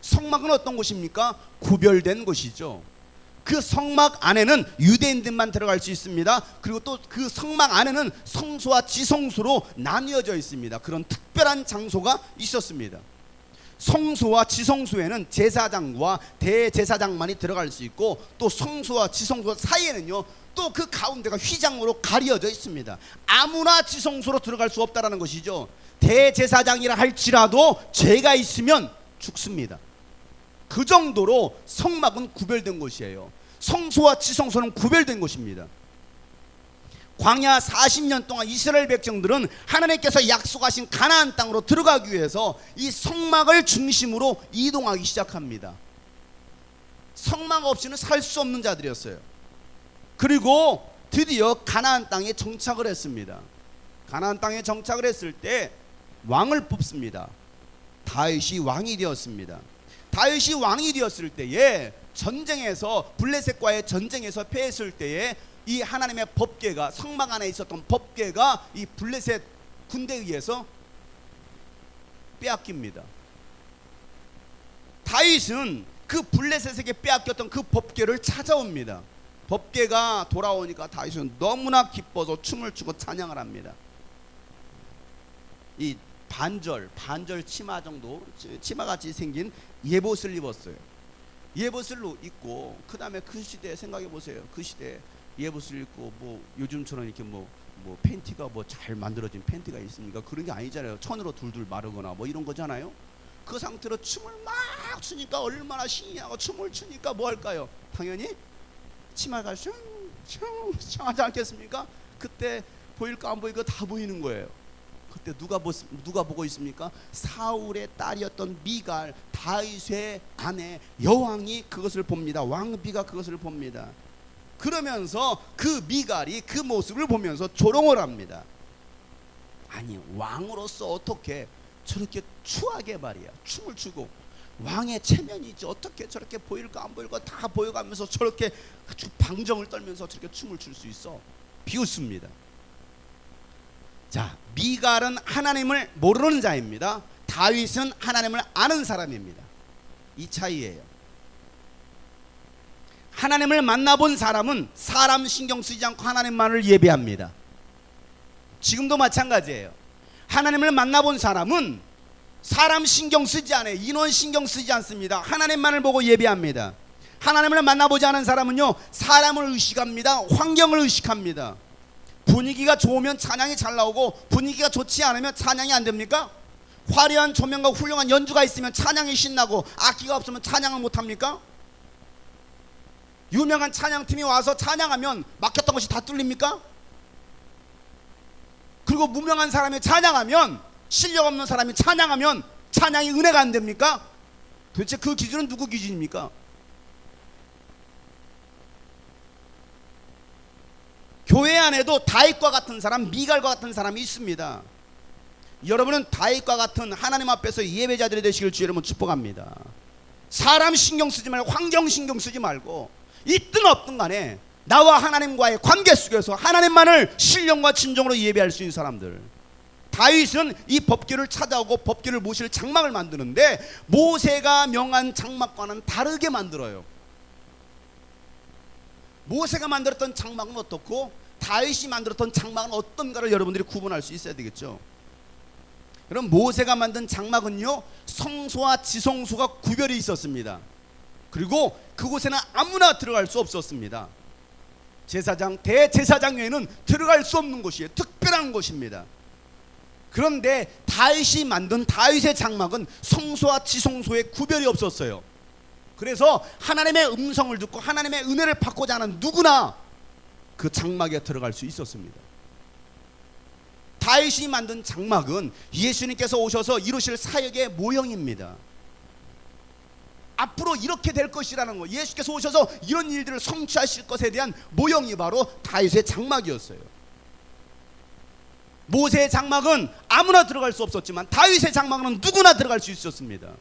성막은 어떤 곳입니까? 구별된 곳이죠. 그 성막 안에는 유대인들만 들어갈 수 있습니다. 그리고 또 그 성막 안에는 성소와 지성소로 나뉘어져 있습니다. 그런 특별한 장소가 있었습니다. 성소와 지성소에는 제사장과 대제사장만이 들어갈 수 있고 또 성소와 지성소 사이에는요 또 그 가운데가 휘장으로 가려져 있습니다. 아무나 지성소로 들어갈 수 없다라는 것이죠. 대제사장이라 할지라도 죄가 있으면 죽습니다. 그 정도로 성막은 구별된 곳이에요. 성소와 지성소는 구별된 곳입니다. 광야 40년 동안 이스라엘 백성들은 하나님께서 약속하신 가나안 땅으로 들어가기 위해서 이 성막을 중심으로 이동하기 시작합니다. 성막 없이는 살 수 없는 자들이었어요. 그리고 드디어 가나안 땅에 정착을 했습니다. 가나안 땅에 정착을 했을 때 왕을 뽑습니다. 다윗이 왕이 되었습니다. 다윗이 왕이 되었을 때에 전쟁에서 블레셋과의 전쟁에서 패했을 때에 이 하나님의 법궤가 성막 안에 있었던 법궤가 이 블레셋 군대에 의해서 빼앗깁니다. 다윗은 그 블레셋에게 빼앗겼던 그 법궤를 찾아옵니다. 법궤가 돌아오니까 다윗은 너무나 기뻐서 춤을 추고 찬양을 합니다. 이 반절 치마 정도, 치마같이 생긴 예봇을 입었어요. 예봇을 입고 그 다음에 그 시대에 생각해 보세요. 그 시대에 예봇을 입고 뭐 요즘처럼 이렇게 뭐 팬티가 뭐 잘 만들어진 팬티가 있습니까? 그런 게 아니잖아요. 천으로 둘둘 마르거나 뭐 이런 거잖아요. 그 상태로 춤을 막 추니까 얼마나 신이 나고 춤을 추니까 뭐 할까요? 당연히 치마가 슝슝 하지 않겠습니까? 그때 보일까 안 보일까 다 보이는 거예요. 그때 누가 보고 있습니까? 사울의 딸이었던 미갈, 다윗의 아내 여왕이 그것을 봅니다. 왕비가 그것을 봅니다. 그러면서 그 미갈이 그 모습을 보면서 조롱을 합니다. 아니 왕으로서 어떻게 저렇게 추하게 말이야 춤을 추고 왕의 체면이지 어떻게 저렇게 보일까 안 보일까 다 보여가면서 저렇게 방정을 떨면서 저렇게 춤을 출 수 있어. 비웃습니다. 자, 미갈은 하나님을 모르는 자입니다. 다윗은 하나님을 아는 사람입니다. 이 차이예요. 하나님을 만나본 사람은 사람 신경 쓰지 않고 하나님만을 예배합니다. 지금도 마찬가지예요. 하나님을 만나본 사람은 사람 신경 쓰지 않아요. 인원 신경 쓰지 않습니다. 하나님만을 보고 예배합니다. 하나님을 만나보지 않은 사람은요, 사람을 의식합니다. 환경을 의식합니다. 분위기가 좋으면 찬양이 잘 나오고 분위기가 좋지 않으면 찬양이 안 됩니까? 화려한 조명과 훌륭한 연주가 있으면 찬양이 신나고 악기가 없으면 찬양을 못합니까? 유명한 찬양팀이 와서 찬양하면 막혔던 것이 다 뚫립니까? 그리고 무명한 사람이 찬양하면, 실력 없는 사람이 찬양하면 찬양이 은혜가 안 됩니까? 도대체 그 기준은 누구 기준입니까? 교회 안에도 다윗과 같은 사람, 미갈과 같은 사람이 있습니다. 여러분은 다윗과 같은 하나님 앞에서 예배자들이 되시길 주의 이름으로 축복합니다. 사람 신경 쓰지 말고, 환경 신경 쓰지 말고, 있든 없든 간에 나와 하나님과의 관계 속에서 하나님만을 신령과 진정으로 예배할 수 있는 사람들. 다윗은 이 법궤를 찾아오고 법궤를 모실 장막을 만드는데 모세가 명한 장막과는 다르게 만들어요. 모세가 만들었던 장막은 어떻고 다윗이 만들었던 장막은 어떤가를 여러분들이 구분할 수 있어야 되겠죠. 그럼 모세가 만든 장막은요, 성소와 지성소가 구별이 있었습니다. 그리고 그곳에는 아무나 들어갈 수 없었습니다. 제사장, 대제사장 외에는 들어갈 수 없는 곳이에요. 특별한 곳입니다. 그런데 다윗이 만든 다윗의 장막은 성소와 지성소에 구별이 없었어요. 그래서 하나님의 음성을 듣고 하나님의 은혜를 받고자 하는 누구나 그 장막에 들어갈 수 있었습니다. 다윗이 만든 장막은 예수님께서 오셔서 이루실 사역의 모형입니다. 앞으로 이렇게 될 것이라는 거, 예수께서 오셔서 이런 일들을 성취하실 것에 대한 모형이 바로 다윗의 장막이었어요. 모세의 장막은 아무나 들어갈 수 없었지만 다윗의 장막은 누구나 들어갈 수 있었습니다.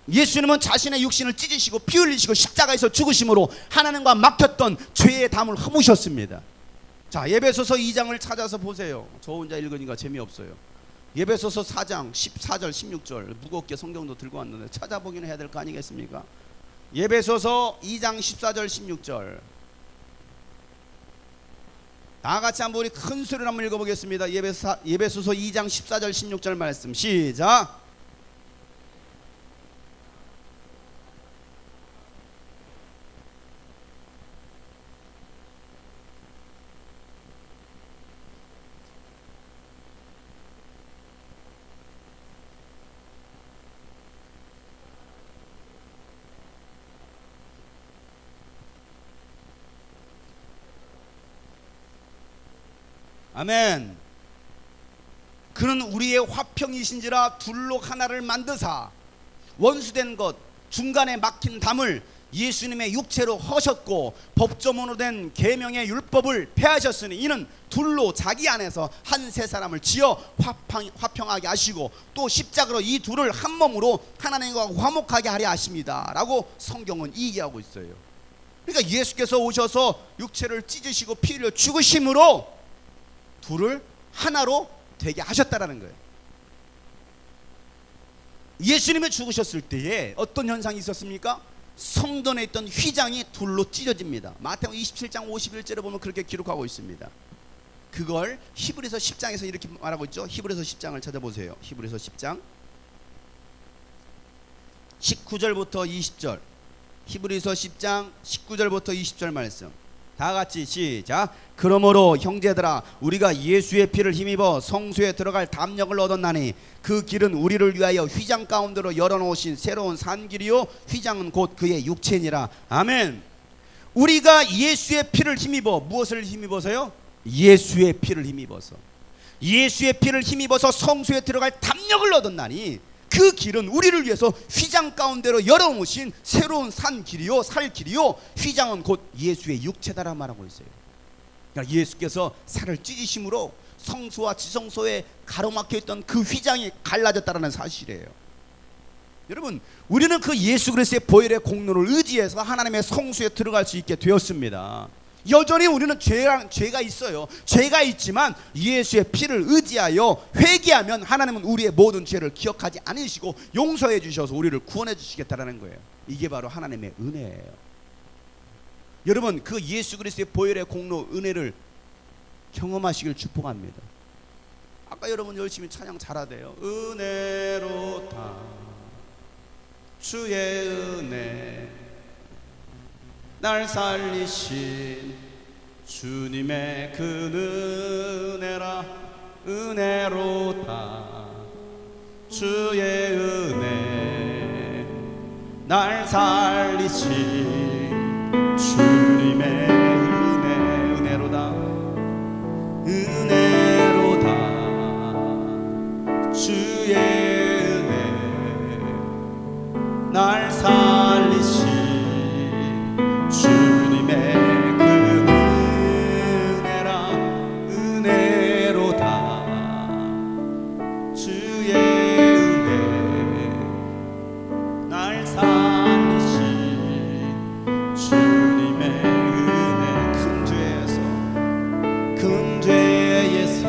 예수님은 자신의 육신을 찢으시고 피 흘리시고 십자가에서 죽으심으로 하나님과 막혔던 죄의 담을 흡으셨습니다. 자, 에베소서 2장을 찾아서 보세요. 저 혼자 읽으니까 재미없어요. 에베소서 4장 14절 16절 무겁게 성경도 들고 왔는데 찾아보기는 해야 될 거 아니겠습니까? 에베소서 2장 14절 16절 다 같이 한번 우리 큰 소리로 한번 읽어보겠습니다. 에베소서 2장 14절 16절 말씀 시작. 아멘. 그는 우리의 화평이신지라 둘로 하나를 만드사 원수된 것 중간에 막힌 담을 예수님의 육체로 허셨고 법조문으로 된 계명의 율법을 폐하셨으니 이는 둘로 자기 안에서 한 세 사람을 지어 화평하게 하시고 또 십자가로 이 둘을 한 몸으로 하나님과 화목하게 하려 하십니다 라고 성경은 얘기하고 있어요. 그러니까 예수께서 오셔서 육체를 찢으시고 피를 죽으심으로 둘을 하나로 되게 하셨다라는 거예요. 예수님이 죽으셨을 때에 어떤 현상이 있었습니까? 성전에 있던 휘장이 둘로 찢어집니다. 마태복음 27장 51절에 보면 그렇게 기록하고 있습니다. 그걸 히브리서 10장에서 이렇게 말하고 있죠. 히브리서 10장을 찾아보세요. 히브리서 10장 19절부터 20절 히브리서 10장 19절부터 20절 말씀 다 같이 시작. 그러므로 형제들아 우리가 예수의 피를 힘입어 성소에 들어갈 담력을 얻었나니 그 길은 우리를 위하여 휘장 가운데로 열어놓으신 새로운 산길이요 휘장은 곧 그의 육체니라. 아멘. 우리가 예수의 피를 힘입어 무엇을 힘입어서요? 예수의 피를 힘입어서 예수의 피를 힘입어서 성소에 들어갈 담력을 얻었나니 그 길은 우리를 위해서 휘장 가운데로 열어놓으신 새로운 산길이요 살길이요 휘장은 곧 예수의 육체다라 말하고 있어요. 그러니까 예수께서 살을 찢으심으로 성소와 지성소에 가로막혀 있던 그 휘장이 갈라졌다는 사실이에요. 여러분 우리는 그 예수 그리스도의 보혈의 공로를 의지해서 하나님의 성소에 들어갈 수 있게 되었습니다. 여전히 우리는 죄가 있어요. 죄가 있지만 예수의 피를 의지하여 회개하면 하나님은 우리의 모든 죄를 기억하지 않으시고 용서해 주셔서 우리를 구원해 주시겠다라는 거예요. 이게 바로 하나님의 은혜예요. 여러분, 그 예수 그리스도의 보혈의 공로 은혜를 경험하시길 축복합니다. 아까 여러분 열심히 찬양 잘하대요. 은혜로다 주의 은혜, 날 살리신 주님의 그 은혜라. 은혜로다 주의 은혜, 날 살리신 주님의 은혜. 은혜로다 은혜로다 주의 은혜, 날 살리신 주님의 그 은혜라. 은혜로다 주의 은혜, 날 살리신 주님의 은혜. 큰 죄에서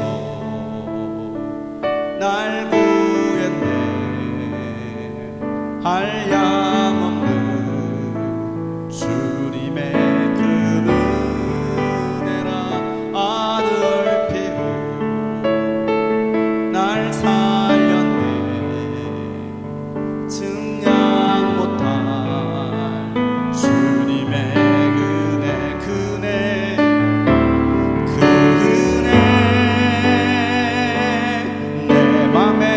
날 구했네. 한량없는 주님의 그 은혜라. 아들 피로 날 살렸네. 증량 못할 주님의 은혜. 그 은혜, 그 은혜 내 맘에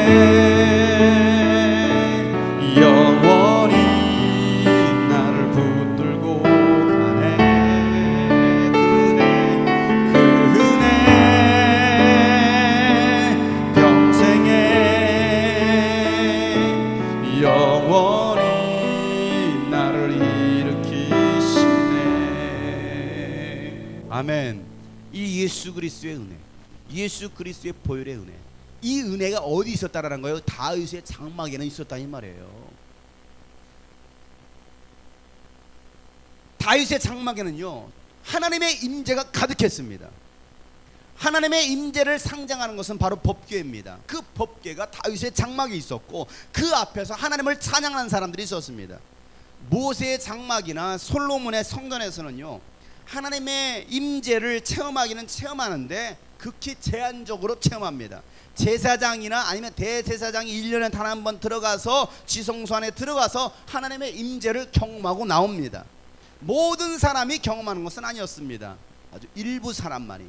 영원히 나를 붙들고 가네. 그 은혜 평생에 영원히 나를 일으키시네. 아멘. 이 예수 그리스도의 은혜, 예수 그리스도의 보혈의 은혜, 이 은혜가 어디 있었다라는 거예요? 다윗의 장막에는 있었다 이 말이에요. 다윗의 장막에는요 하나님의 임재가 가득했습니다. 하나님의 임재를 상징하는 것은 바로 법궤입니다. 그 법궤가 다윗의 장막에 있었고 그 앞에서 하나님을 찬양하는 사람들이 있었습니다. 모세의 장막이나 솔로몬의 성전에서는요 하나님의 임재를 체험하기는 체험하는데 극히 제한적으로 체험합니다. 제사장이나 아니면 대제사장이 1년에 단 한 번 들어가서 지성소 안에 들어가서 하나님의 임재를 경험하고 나옵니다. 모든 사람이 경험하는 것은 아니었습니다. 아주 일부 사람만이.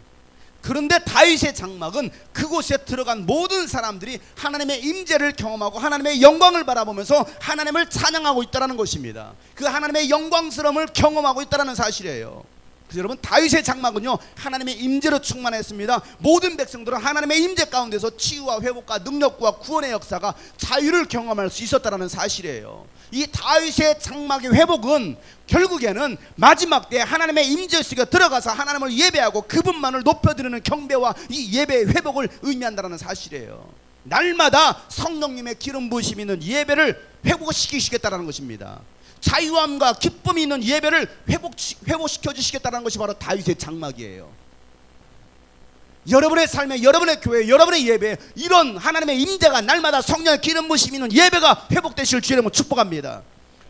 그런데 다윗의 장막은 그곳에 들어간 모든 사람들이 하나님의 임재를 경험하고 하나님의 영광을 바라보면서 하나님을 찬양하고 있다는 것입니다. 그 하나님의 영광스러움을 경험하고 있다는 사실이에요. 그래서 여러분, 다윗의 장막은요 하나님의 임재로 충만했습니다. 모든 백성들은 하나님의 임재 가운데서 치유와 회복과 능력과 구원의 역사가 자유를 경험할 수 있었다는 사실이에요. 이 다윗의 장막의 회복은 결국에는 마지막 때 하나님의 임재 속에 들어가서 하나님을 예배하고 그분만을 높여드리는 경배와 이 예배의 회복을 의미한다는 사실이에요. 날마다 성령님의 기름 부으심이 있는 예배를 회복시키시겠다는 것입니다. 자유함과 기쁨이 있는 예배를 회복시켜 주시겠다는 것이 바로 다윗의 장막이에요. 여러분의 삶에, 여러분의 교회, 여러분의 예배에 이런 하나님의 임재가 날마다 성령의 기름 부으심이 있는 예배가 회복되실 주 여러분 축복합니다.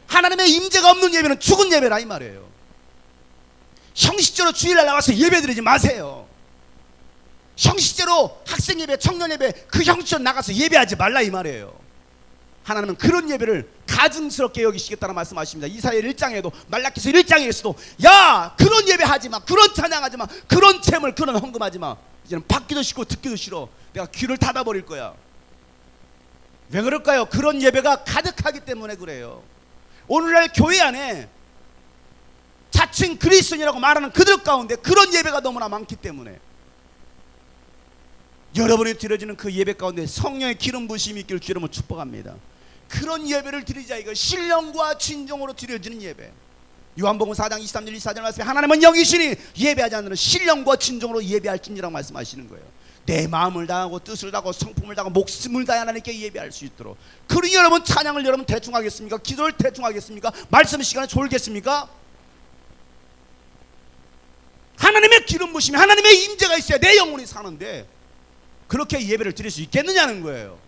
하나님의 임재가 없는 예배는 죽은 예배라 이 말이에요. 형식적으로 주일날 나와서 예배드리지 마세요. 형식적으로 학생 예배, 청년 예배 그 형식적으로 나가서 예배하지 말라 이 말이에요. 하나님은 그런 예배를 가증스럽게 여기시겠다는 말씀하십니다. 이사야 1장에도 말라기서 1장에서도 야 그런 예배하지 마, 그런 찬양하지 마, 그런 재물 그런 헌금하지 마. 이제는 받기도 싫고 듣기도 싫어. 내가 귀를 닫아버릴 거야. 왜 그럴까요? 그런 예배가 가득하기 때문에 그래요. 오늘날 교회 안에 자칭 그리스도인이라고 말하는 그들 가운데 그런 예배가 너무나 많기 때문에 여러분이 드려지는 그 예배 가운데 성령의 기름 부으심이 있기를 주 여러분 축복합니다. 그런 예배를 드리자. 이거 신령과 진정으로 드려지는 예배. 요한복음 4장 23절 24절 말씀에 하나님은 영이시니 예배하지 않는 신령과 진정으로 예배할지니라고 말씀하시는 거예요. 내 마음을 다하고 뜻을 다하고 성품을 다하고 목숨을 다해 하나님께 예배할 수 있도록. 그러니 여러분 찬양을 여러분 대충 하겠습니까? 기도를 대충 하겠습니까? 말씀 시간에 졸겠습니까? 하나님의 기름 부심이, 하나님의 임재가 있어야 내 영혼이 사는데 그렇게 예배를 드릴 수 있겠느냐는 거예요.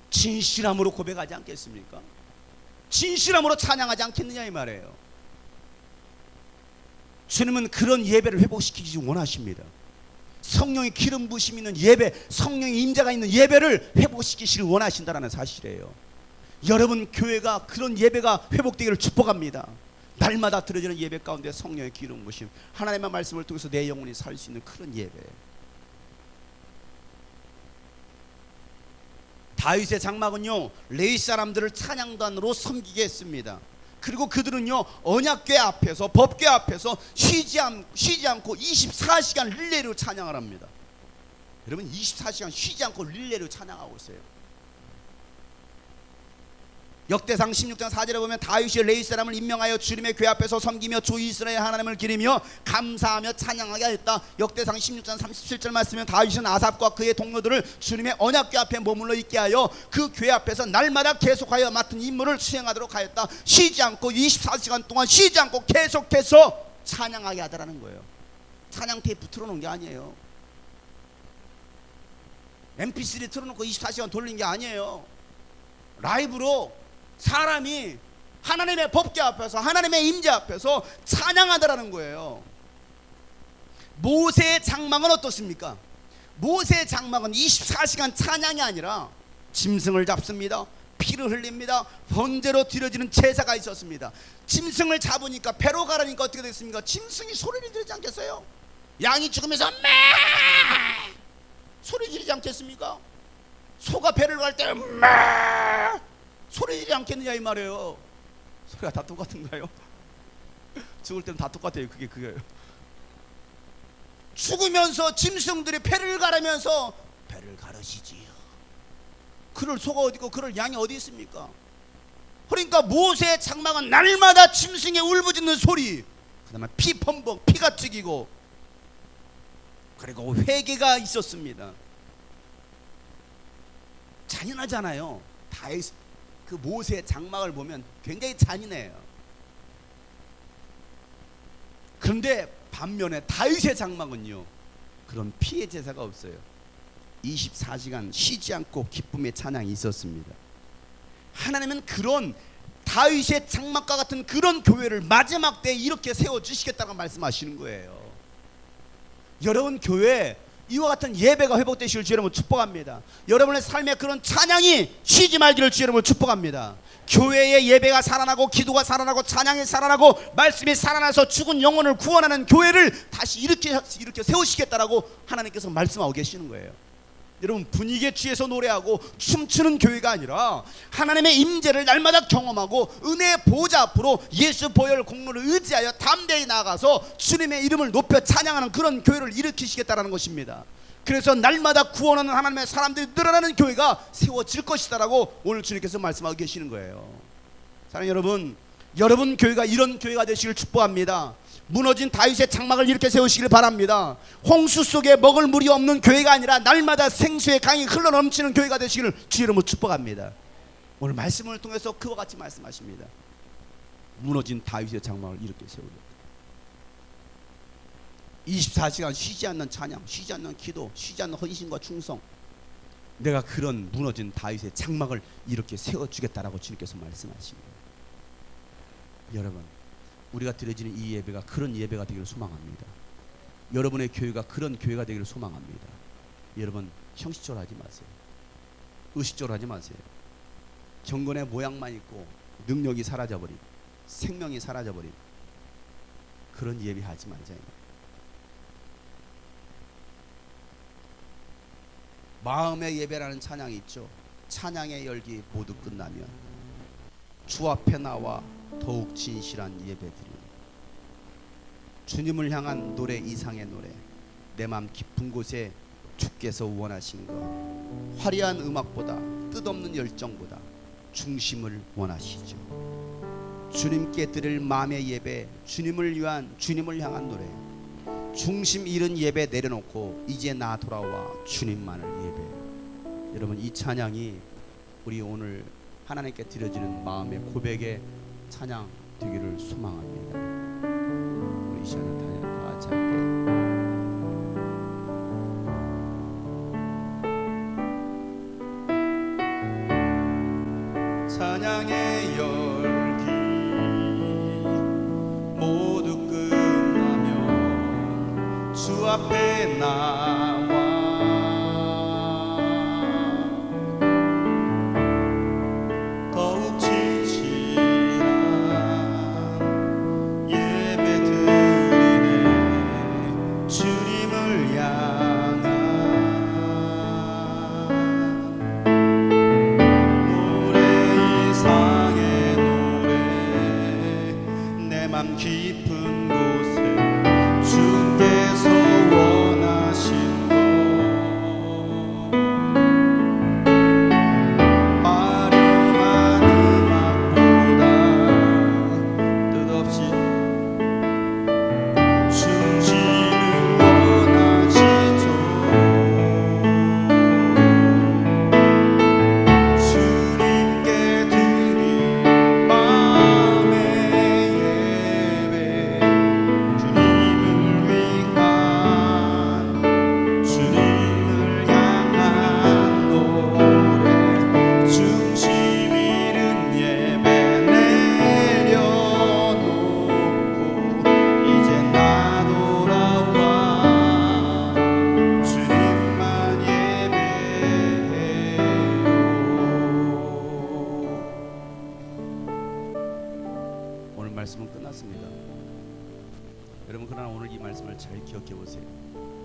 진실함으로 고백하지 않겠습니까? 진실함으로 찬양하지 않겠느냐 이 말이에요. 주님은 그런 예배를 회복시키기 원하십니다. 성령의 기름 부심이 있는 예배, 성령의 임재가 있는 예배를 회복시키시길 원하신다는 사실이에요. 여러분 교회가 그런 예배가 회복되기를 축복합니다. 날마다 드려지는 예배 가운데 성령의 기름 부심, 하나님의 말씀을 통해서 내 영혼이 살 수 있는 그런 예배. 다윗의 장막은요 레위 사람들을 찬양단으로 섬기게 했습니다. 그리고 그들은요 언약궤 앞에서, 법궤 앞에서 쉬지 않고 24시간 릴레이로 찬양을 합니다. 여러분 24시간 쉬지 않고 릴레이로 찬양하고 있어요. 역대상 16장 4절에 보면 다윗이 레위 사람을 임명하여 주님의 궤 앞에서 섬기며 주 이스라엘 하나님을 기리며 감사하며 찬양하게 하였다. 역대상 16장 37절 말씀은 다윗은 아삽과 그의 동료들을 주님의 언약궤 앞에 머물러 있게 하여 그 궤 앞에서 날마다 계속하여 맡은 임무를 수행하도록 하였다. 쉬지 않고 24시간 동안 쉬지 않고 계속해서 찬양하게 하더라는 거예요. 찬양 테이프 틀어놓은 게 아니에요. mp3 틀어놓고 24시간 돌린 게 아니에요. 라이브로 사람이 하나님의 법궤 앞에서, 하나님의 임재 앞에서 찬양하더라는 거예요. 모세의 장막은 어떻습니까? 모세의 장막은 24시간 찬양이 아니라 짐승을 잡습니다. 피를 흘립니다. 번제로 드려지는 제사가 있었습니다. 짐승을 잡으니까, 배로 가라니까 어떻게 됐습니까? 짐승이 소리를 지르지 않겠어요? 양이 죽으면서 매 소리 지르지 않겠습니까? 소가 배를 갈 때 매 소리 지르지 않겠느냐 이 말이에요. 소리가 다 똑같은가요? 죽을 때는 다 똑같아요. 그게요. 죽으면서 짐승들이 배를 가르면서 배를 가르시지요. 그럴 소가 어디 있고 그럴 양이 어디 있습니까? 그러니까 모세의 장막은 날마다 짐승의 울부짖는 소리, 그 다음에 피 범벅, 피가 튀기고, 그리고 회개가 있었습니다. 잔인하잖아요. 다윗 그 모세의 장막을 보면 굉장히 잔인해요. 그런데 반면에 다윗의 장막은요 그런 피해 제사가 없어요. 24시간 쉬지 않고 기쁨의 찬양이 있었습니다. 하나님은 그런 다윗의 장막과 같은 그런 교회를 마지막 때에 이렇게 세워주시겠다고 말씀하시는 거예요. 여러분 교회 이와 같은 예배가 회복되시길 주 여러분 축복합니다. 여러분의 삶에 그런 찬양이 쉬지 말기를 주 여러분 축복합니다. 교회의 예배가 살아나고, 기도가 살아나고, 찬양이 살아나고, 말씀이 살아나서 죽은 영혼을 구원하는 교회를 다시 이렇게 세우시겠다라고 하나님께서 말씀하고 계시는 거예요. 여러분 분위기에 취해서 노래하고 춤추는 교회가 아니라 하나님의 임재를 날마다 경험하고 은혜의 보좌 앞으로 예수 보혈 공로를 의지하여 담대히 나아가서 주님의 이름을 높여 찬양하는 그런 교회를 일으키시겠다라는 것입니다. 그래서 날마다 구원하는 하나님의 사람들이 늘어나는 교회가 세워질 것이다라고 오늘 주님께서 말씀하고 계시는 거예요. 사랑하는 여러분, 여러분 교회가 이런 교회가 되시길 축복합니다. 무너진 다윗의 장막을 이렇게 세우시길 바랍니다. 홍수 속에 먹을 물이 없는 교회가 아니라 날마다 생수의 강이 흘러넘치는 교회가 되시기를 주 이름으로 축복합니다. 오늘 말씀을 통해서 그와 같이 말씀하십니다. 무너진 다윗의 장막을 이렇게 세우겠다. 24시간 쉬지 않는 찬양, 쉬지 않는 기도, 쉬지 않는 헌신과 충성, 내가 그런 무너진 다윗의 장막을 이렇게 세워주겠다라고 주님께서 말씀하십니다. 여러분, 우리가 드려지는 이 예배가 그런 예배가 되기를 소망합니다. 여러분의 교회가 그런 교회가 되기를 소망합니다. 여러분 형식적으로 하지 마세요. 의식적으로 하지 마세요. 경건의 모양만 있고 능력이 사라져버린, 생명이 사라져버린 그런 예배하지 말자. 마음의 예배라는 찬양이 있죠. 찬양의 열기 모두 끝나면 주 앞에 나와 더욱 진실한 예배드리니 주님을 향한 노래 이상의 노래, 내 맘 깊은 곳에 주께서 원하신 것, 화려한 음악보다 뜻없는 열정보다 중심을 원하시죠. 주님께 드릴 마음의 예배, 주님을 향한 노래, 중심 잃은 예배 내려놓고 이제 나 돌아와 주님만을 예배. 여러분 이 찬양이 우리 오늘 하나님께 드려지는 마음의 고백의 찬양 되기를 소망합니다. 이 시간에 다 같이 할게요. 찬양의 열기 모두 끝나면 주 앞에 나와 더욱 진실한 예배 드리네 주님을 향한 맘 깊은 곳에 주께서 원하신 것 화려한 음악보다 뜻없이 춤지는 원하시죠. 주님께 드린 마음의 말씀은 끝났습니다. 여러분, 그러나 오늘 이 말씀을 잘 기억해 보세요.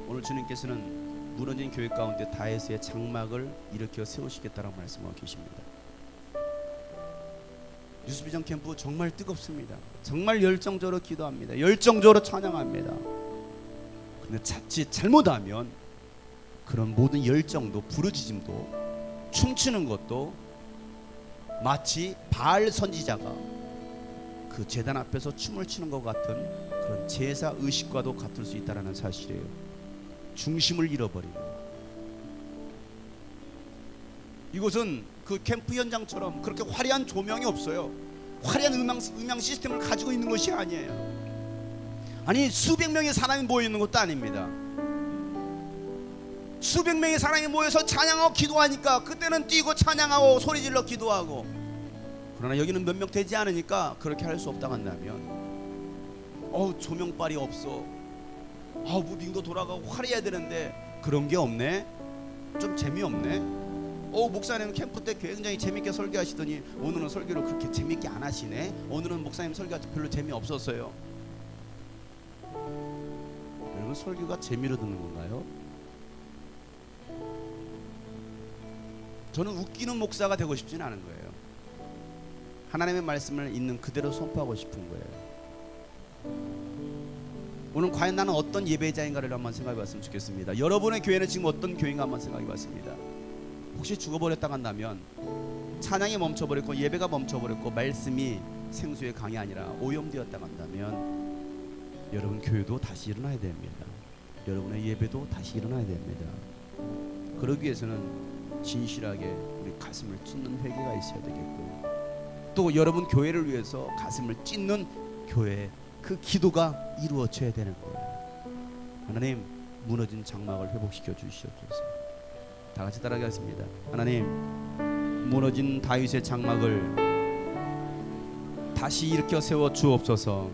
오늘 주님께서는 무너진 교회 가운데 다윗의 장막을 일으켜 세우시겠다라고 말씀하고 계십니다. 뉴스비전 캠프 정말 뜨겁습니다. 정말 열정적으로 기도합니다. 열정적으로 찬양합니다. 근데 자칫 잘못하면 그런 모든 열정도 부르짖음도 춤추는 것도 마치 바알 선지자가 그 제단 앞에서 춤을 추는 것 같은 그런 제사 의식과도 같을 수 있다는 사실이에요. 중심을 잃어버리고, 이곳은 그 캠프 현장처럼 그렇게 화려한 조명이 없어요. 화려한 음향 시스템을 가지고 있는 것이 아니에요. 아니, 수백 명의 사람이 모여 있는 것도 아닙니다. 수백 명의 사람이 모여서 찬양하고 기도하니까 그때는 뛰고 찬양하고 소리질러 기도하고, 그러나 여기는 몇 명 되지 않으니까 그렇게 할 수 없다고 한다면, 조명빨이 없어, 무빙도 돌아가고 화려해야 되는데 그런 게 없네, 좀 재미없네, 목사님 캠프 때 굉장히 재밌게 설교하시더니 오늘은 설교를 그렇게 재밌게 안 하시네, 오늘은 목사님 설교가 별로 재미없었어요. 여러분, 설교가 재미로 듣는 건가요? 저는 웃기는 목사가 되고 싶지는 않은 거예요. 하나님의 말씀을 있는 그대로 선포하고 싶은 거예요. 오늘 과연 나는 어떤 예배자인가를 한번 생각해 봤으면 좋겠습니다. 여러분의 교회는 지금 어떤 교회인가 한번 생각해 봤습니다. 혹시 죽어버렸다고 한다면, 찬양이 멈춰버렸고 예배가 멈춰버렸고 말씀이 생수의 강이 아니라 오염되었다고 한다면, 여러분 교회도 다시 일어나야 됩니다. 여러분의 예배도 다시 일어나야 됩니다. 그러기 위해서는 진실하게 우리 가슴을 찢는 회개가 있어야 되겠고, 또 여러분 교회를 위해서 가슴을 찢는 교회, 그 기도가 이루어져야 되는 거예요. 하나님, 무너진 장막을 회복시켜 주시옵소서. 다 같이 따라가겠습니다. 하나님, 무너진 다윗의 장막을 다시 일으켜 세워 주옵소서.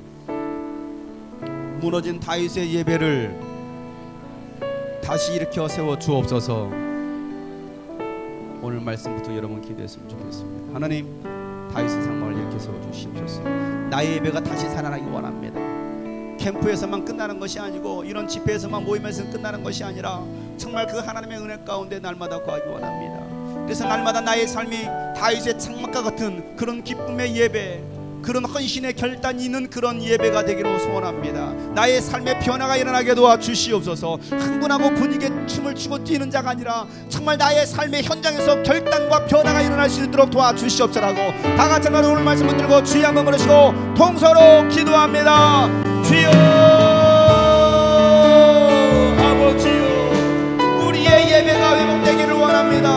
무너진 다윗의 예배를 다시 일으켜 세워 주옵소서. 오늘 말씀부터 여러분 기도했으면 좋겠습니다. 하나님, 다윗의 장막을 일으켜 세워 주시옵소서. 나의 예배가 다시 살아나기 원합니다. 캠프에서만 끝나는 것이 아니고 이런 집회에서만 모임에서 끝나는 것이 아니라 정말 그 하나님의 은혜 가운데 날마다 거하기 원합니다. 그래서 날마다 나의 삶이 다윗의 장막과 같은 그런 기쁨의 예배, 그런 헌신의 결단이 있는 그런 예배가 되기로 소원합니다. 나의 삶의 변화가 일어나게 도와주시옵소서. 흥분하고 분위기에 춤을 추고 뛰는 자가 아니라 정말 나의 삶의 현장에서 결단과 변화가 일어날 수 있도록 도와주시옵소서라고 다 같이 오늘 말씀 붙들고 주여 한번 부르시고 통서로 기도합니다. 주여, 아버지여, 우리의 예배가 회복되기를 원합니다.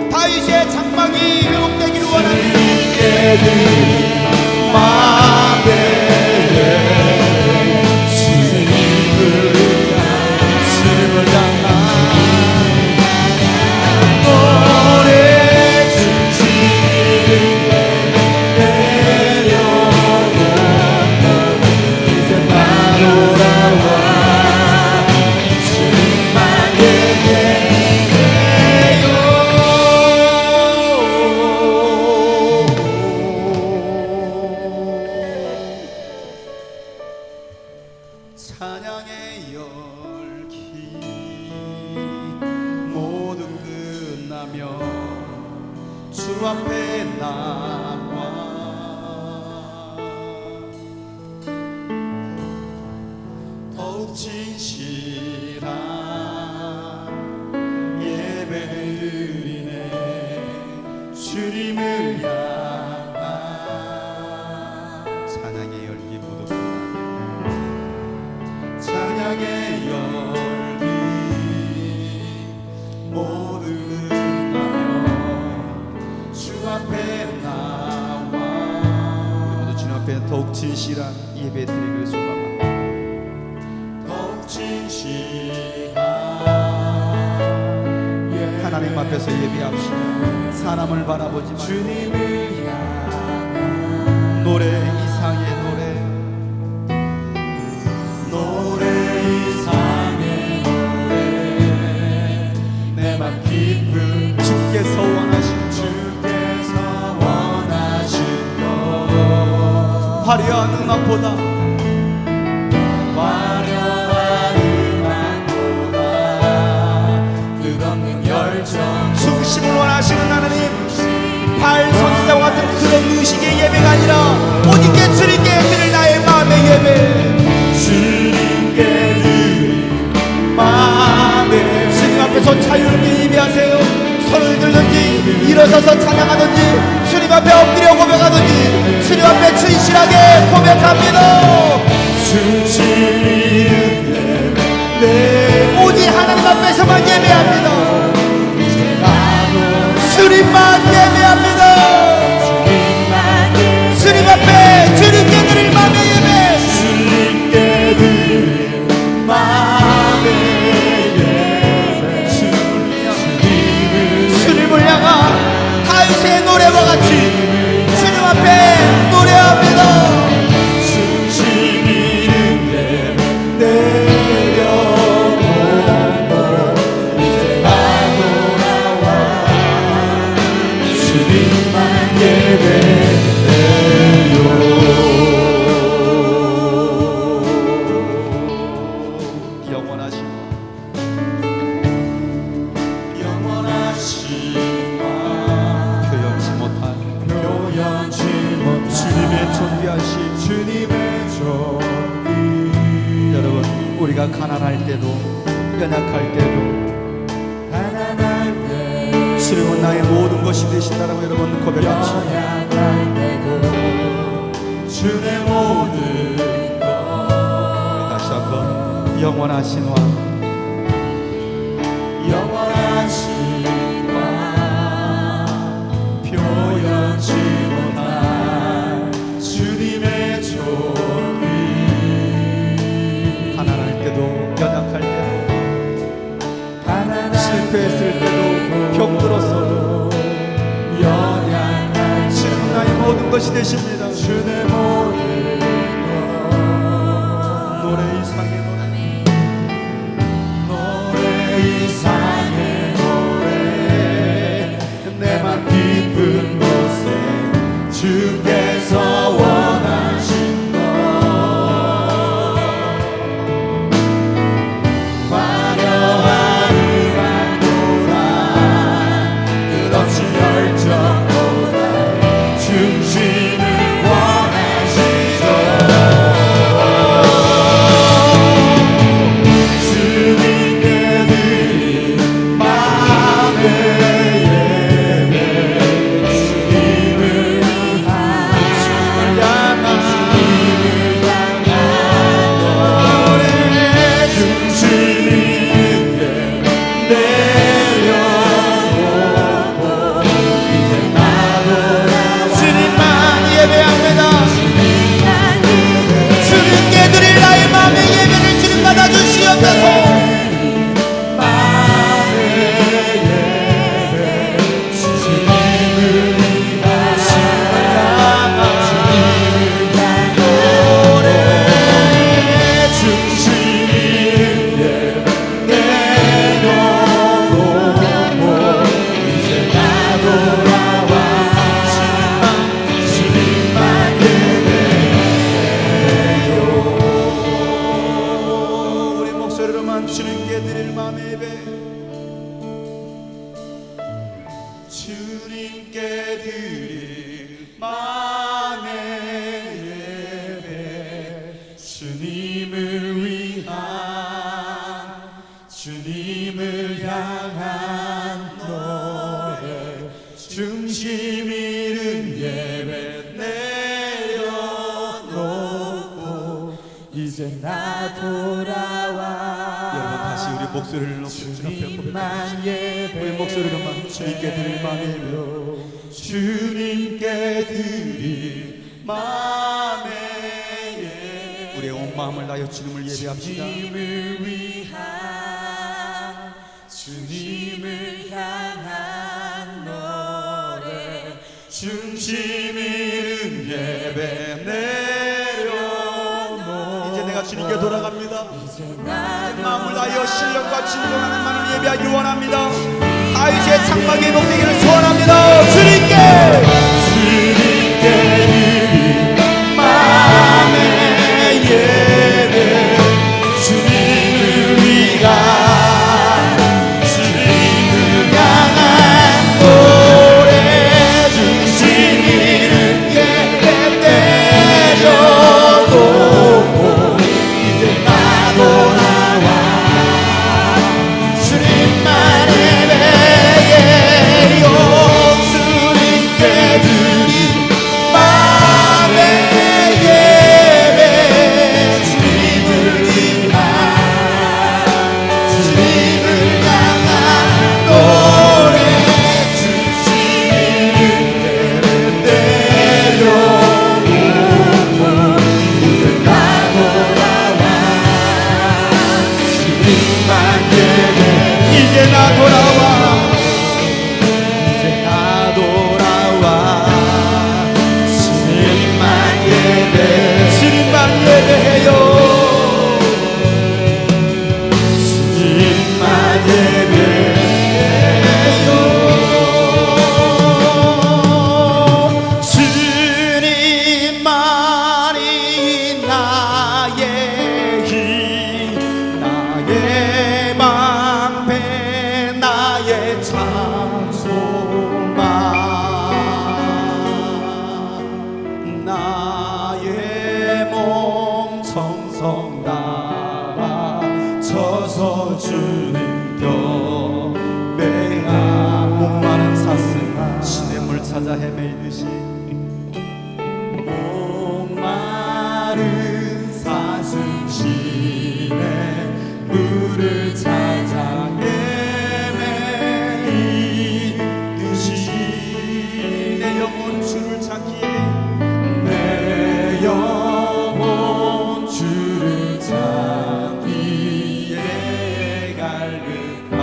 다윗의 장막이 회복되기를 원합니다. 맘에 찬양하며 주 앞에 나와 더욱 진실한 예배를 드리네 주님을 향한 찬양의 열기 모두 빛나며 찬양의 열기 모두 빛나며 주 앞에 나와 우리 모두 주님 앞에 더욱 진실한 예배 드리기를 소망합니다. 더욱 진실한 하나님 앞에서 예배합시다. 사람을 바라보지 말고 주님을 향한 노래 이상의 노래 이상의 노래 내 맘 깊은 주께서 원하신 것 화려한 음악보다 끝없는 열정 중심을 원하시는 하나님 발 선지자와 같은 그런 의식의 예배가 아니라 오직게 주님께 드릴 나의 마음의 예배 주님께 드릴 마음의 주님 앞에서 자유롭게 예배하세요. 손을 들든지 일어서서 찬양하든지 주님 앞에 엎드려 고백하든지 주님 앞에 진실하게 고백합니다. 네, 오직 하나님 앞에서만 예배합니다. 주님만 예배합니다. 주님 앞에 주님께 드릴 마음의 예배 주님께 드릴 마음의 예배 주님을 향한 다윗의 노래와 같이 주님 앞에 노래합니다. 우리가 가난할 때도 연약할 때도 주님은 나의 모든 것이 되신다라고 여러분 고백합시다. 주의 모든 것 다시 한번 영원하신 왕 영원하신 왕 표현치 못한 주님의 존귀 가난할 때도 연약할 때도 실패했을 때도 병들었어도 연약한 주는 나의 모든 것이 되십니다. 주의 모든 것 노래 이상의 노래 이상의 노래 내 맘 깊은 곳에 주께서 원하신 것 화려한 음악보다 끝없이 열정보다 중심을 주님께 드릴 마음의 예배, 주님을 위한, 주님을 향한 노래, 중심 잃은 예배 내려놓고 이제 나 돌아와. 여러분 다시 우리 목소리를 높여 주 앞에 주님만 예배, 우리 목소리로만 주님께 드릴 마음의 예배, 주님께 드릴 마음의 예배. 우리의 온 마음을 다하여 주님을 예배합시다. 주님을 위한, 주님을 향한 노래, 중심 잃은 예배 내려놓고 이제 내가 주님께 돌아갑니다. 마음을 다하여 신령과 진정하는 마음을 예배하기 원합니다. 다윗의 장막의 목되기를 소원합니다. 주님께 드릴 마음의 예배, 주님을 위한, 주님을 향한 노래, 중심 잃은 예배 내려놓고 이제 나 돌아와 주님만 예배해요. 주님께 드릴 마음의 예배, 주님을 위한, 주님을 향한 노래, 중심 잃은 예배 내려놓고 이제 나 돌아와 주님만 예배, 이제 나 돌아와, 이제 나 돌아와 주님만 예배, 주님만 예배해요. 주님만 예배해요. 주님만이 나의 힘, 나의 방패, 나의 찬송만, 나의 몸 정성 다와 쳐서 주님 경배하. 목마른 사슴 시냇물 찾아 헤매이듯이, 목마른 사슴 시냇물을 찾아 헤매이듯이 내 영혼 주를 찾기에, 내 영혼 주를 찾기에 갈급한.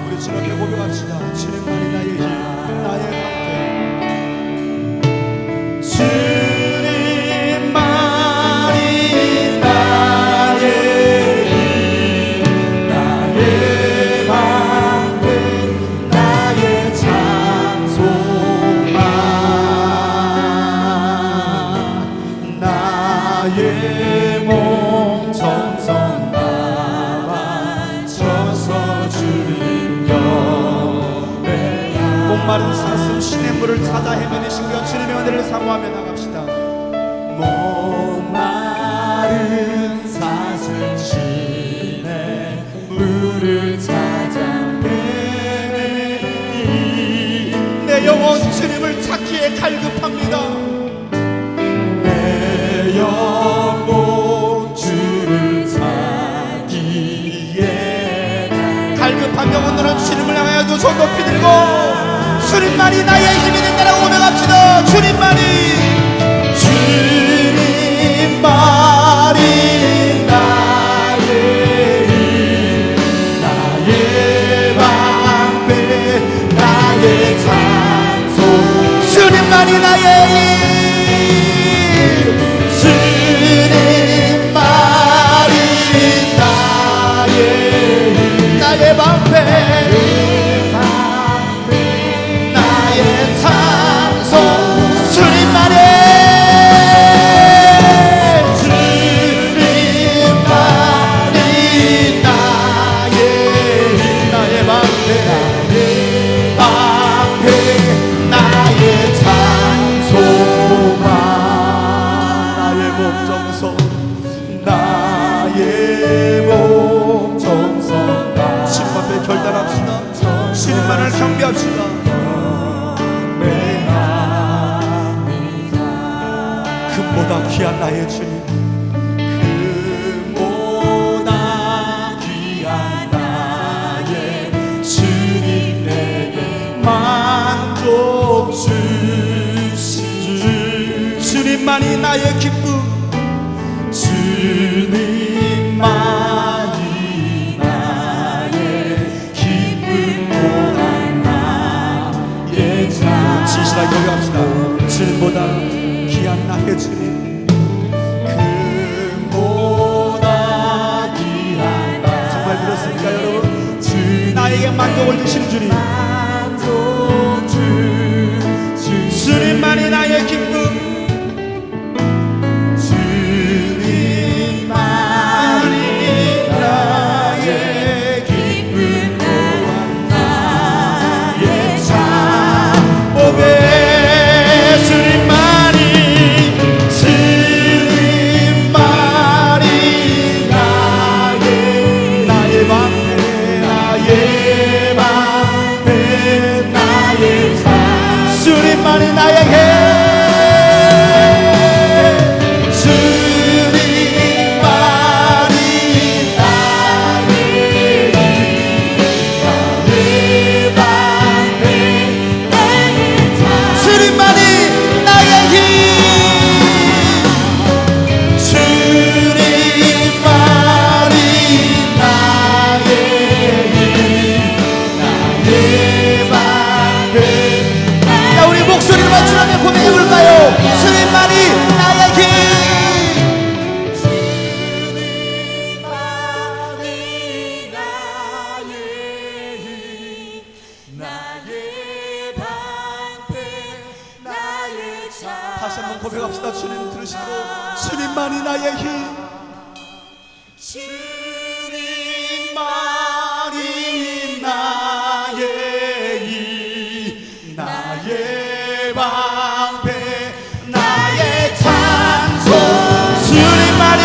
우리 주 앞에 고백합시다. 주님만이 나의 힘, 나의 방패, 주님만이 나의 힘, 나의 방패, 나의 찬송만, 나의 몸 정성 다와 쳐서 주님 경배하. 목마른 사슴 시냇물을 찾아 헤매는 신경 주님의 은혜를 사모하며 나갑시다. 목마른 사슴 시냇물을 찾아 헤매니 내 영혼 주님을 찾기에 갈급합니다. 내 영혼 주를 찾기에 갈급한 영혼들은 주님을 향하여 두 손 높이 들고 주님만이 나의 힘이 된다라고 고백합시다. 주님만이, 주님만이 나의 힘, 나의 방패, 나의 찬송, 주님만이 나의 힘, 주님만이 나의 힘, 나의 방패, 나의 찬송, 주님만이, 주님만이 나의 힘, 나의 방패, 경배합시다. 금보다 귀한 나의 주님, 금보다 귀한 나의 주님, 내게 만족 주시니 주님만이 나의 기쁨, 주님만이 나의 기쁨 또한 나의 자. 진실하게 고백합시다. 주님보다 귀한 나의 주님, 금보다 귀한 나의 정말 그렇습니까 여러분? 주님, 나에게 만족을 주신 주님, 만족 주시니 주님만이 나의 기쁨, 주님만이 나의 기쁨 또한 나의 복의 주님만이 나의 방패, 나의 산. 주님만이 나에게 목소리를 맞추라면 고백해 볼까요? 주님만이 나의 힘, 다시 한번 고백합시다. 주님 들으시도록 주님만이 나의 힘, 주님만이 나의 힘, 나의 방패, 나의 찬송. 주님만이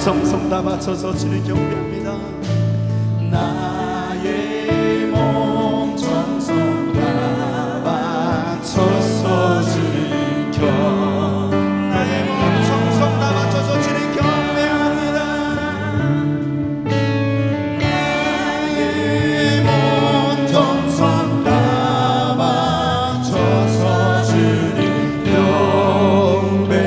정성 다 맞춰서 주님 경배합니다. 나의 몸 정성 다 맞춰서 주님 나의 몸 정성 다 맞춰서 주님 경배합니다. 나의 몸 정성 다 맞춰서 주님 경배합니다.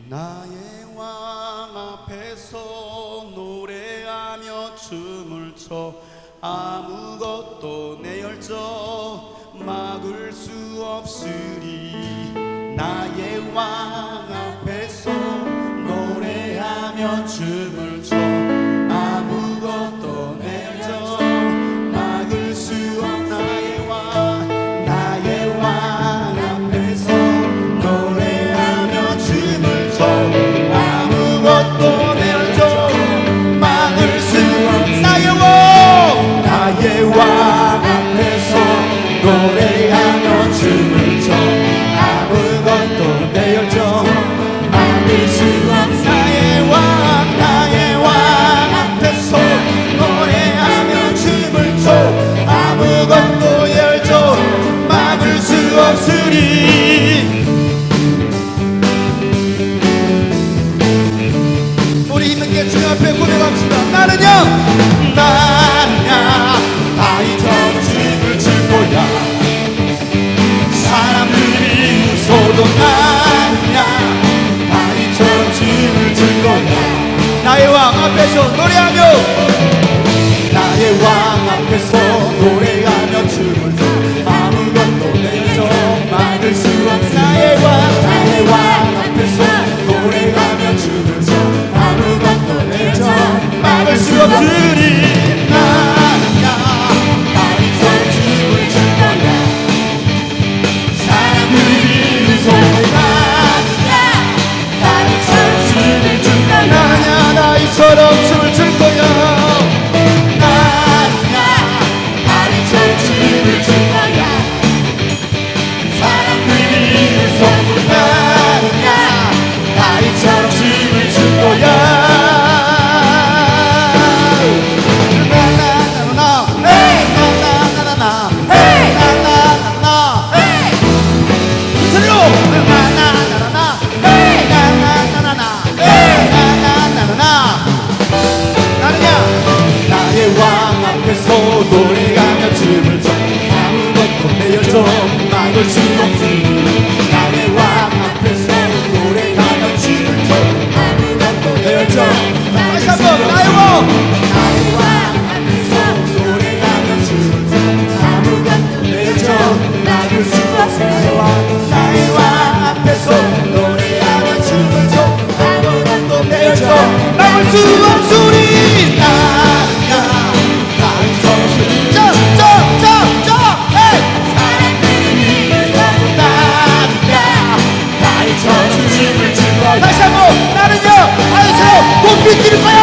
나의 왕 앞에서 노래하며 춤을 춰 아무것도 내 열정 막을 수 없으리. 나의 왕 앞에서 노래하며 춤을 춰 아무것도 내 열정 막을 수 없. 나의 왕 앞에서 노래하며 춤을 춰 아무것도 내 열정 막을 수 없. 나의 왕 앞에서 노래하며 춤을 춰 아무것도 내 열정 막을 수 없. 나의 왕 앞에서 노래하며 춤을 춰 아무것도 열정 막을 수 없으리. 우리 힘있게 주님 앞에 고백합시다. 나는요 다이처럼 춤을 출 거야. 사람들이 웃어도 나는야 다이처럼 춤을 출 거야. 나의 왕 앞에서 노래하며 나의 왕 앞에서 노래하며 춤을 춰 아무것도 내 정 막을 수 없어. 나의 왕 앞에서 나비처럼 춤을 출 거야. 나비처럼 춤을 출 거야. 사람들이 웃어보냐. 나비처럼 춤을 출 거야. 노래하며 춤을 춰 아무것도 내어줘 막을 수 없으니 나의 왕 앞에서 노래하며 춤을 춰 아무것도 내어줘 다시 한번 나의 왕. 나의 왕 앞에서 노래하며 춤을 춰 아무것도 내어줘 막을 수 없으니 나의 왕 앞에서 노래하며 춤을 춰 아무것도 내어줘 막을 수 없으니. 다시 한번 나는요 나이처럼 높이 뛸 거야.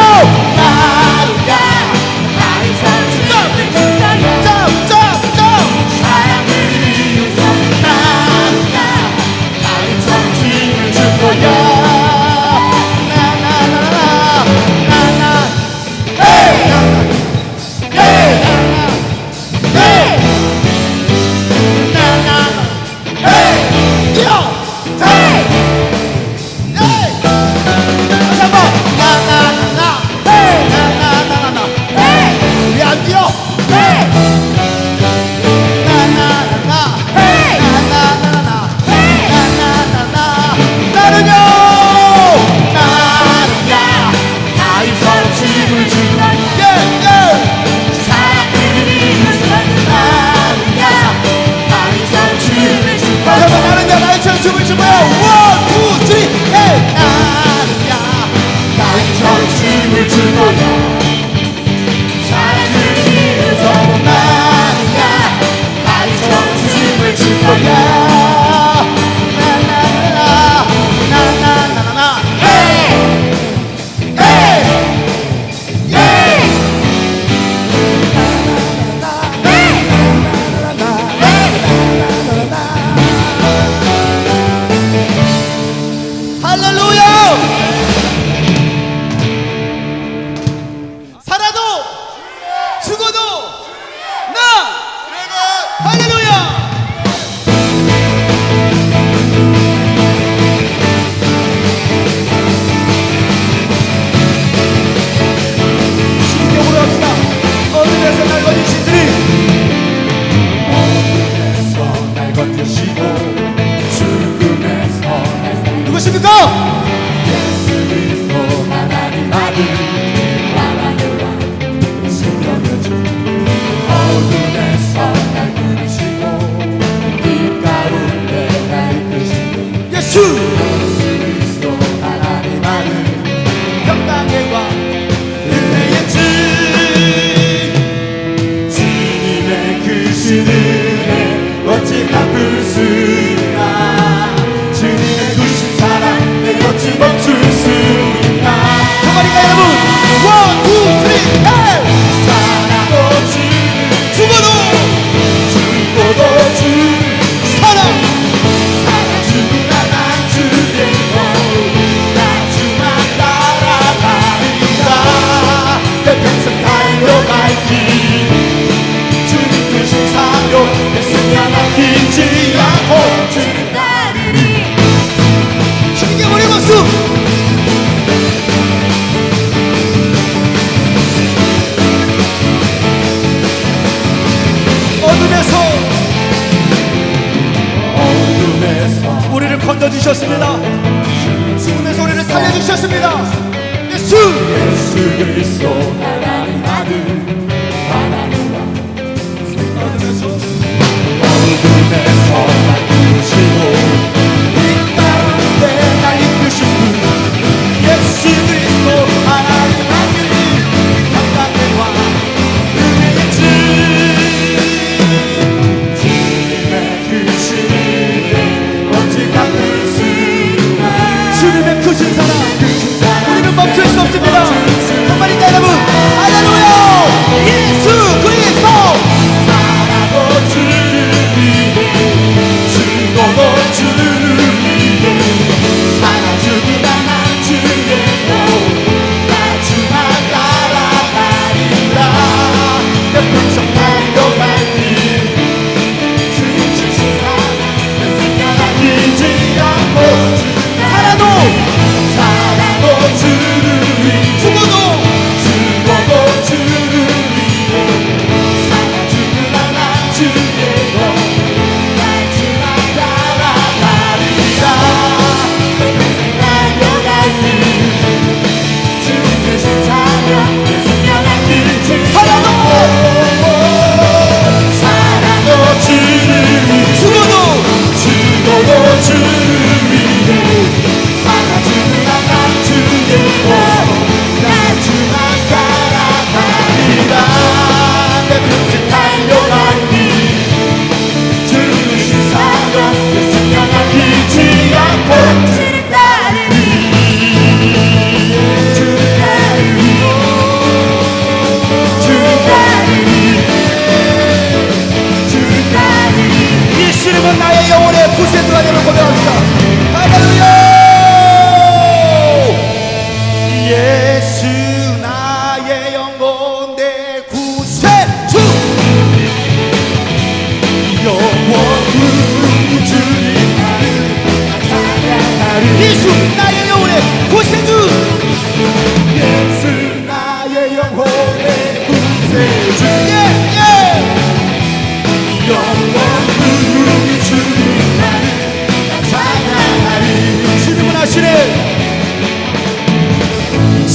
춤을 출 거야. 원, 투, 쓰리, 헤이. 나비처럼 춤을 출 거야. 사람들이 웃어도 나야. 나비처럼 춤을 출 거야. 누구십니까? 예수 그리스도 하나님 아들 하나님 왕 생명여주 어둠에서 날 부르시고 빛 가운데 날 이끄시고 예수 그리스도 하나님 아들 평강의 왕 은혜의 주 주님의 크신 은혜 어찌 갚을 수 있나. 주님의 크신 사랑 내 어찌 멈출 수 있나. 정말인가 여러분? 원, 투, 쓰리, 헤이. 사랑도 주님 죽어도 죽어도 주님 사랑. 사랑 주구나 난 주의 나 주만 따라가리라. 내 평생 달려갈 길 주님 크신 사명 내 생명 아끼지 않고 주님 따르리. 힘있게 머리 박수. 어둠에서 우리를 건져주셨습니다. 죽음에서 우리를 살려주셨습니다. 예수 예수 그리스도 하나님 아들 하나님 왕 어둠에서 날 부르시고 빛 가운데 날 이끄신 분 예수 그리스도 하나님 아들 평강의 왕 은혜의 주 주님의 크신 은혜 어찌 갚을 수 있나. 주님의 크신 사랑 우리는 멈출 수 없습니다.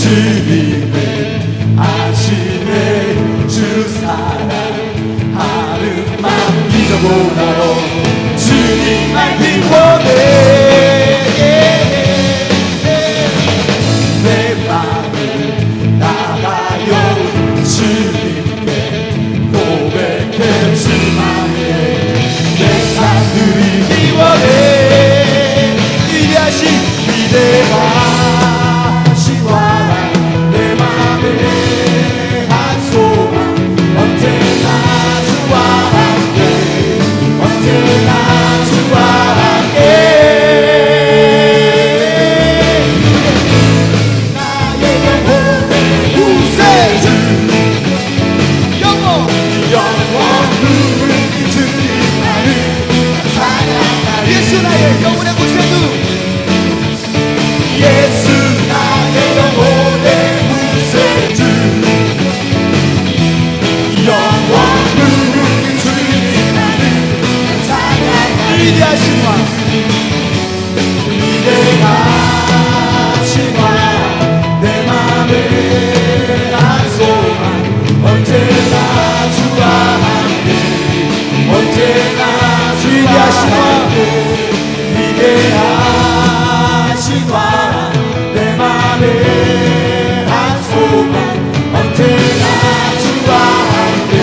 주님을 아시네 주 사랑하는 맘 잊어보나요 주님만 기원해 내 맘을 나가요 주님께 고백했지만 내 사들이 기원해 위대하신 위대하신 왕 내 맘에 한 소망 언제나 주와 함께 언제나 주와 함께 나의 영혼의 구세주 영원 누구니 주님만을 찬양하리 예수 나의 영혼의 구세주 예수 나의 영혼의 구세주 영원 누구니 주님만을 찬양하리 위대하신 왕 위대하신 왕 내 맘에 한 소망 언제나 주와 함께 언제나 주와 함께 위대하신 왕 내 맘에 한 소망 언제나 주와 함께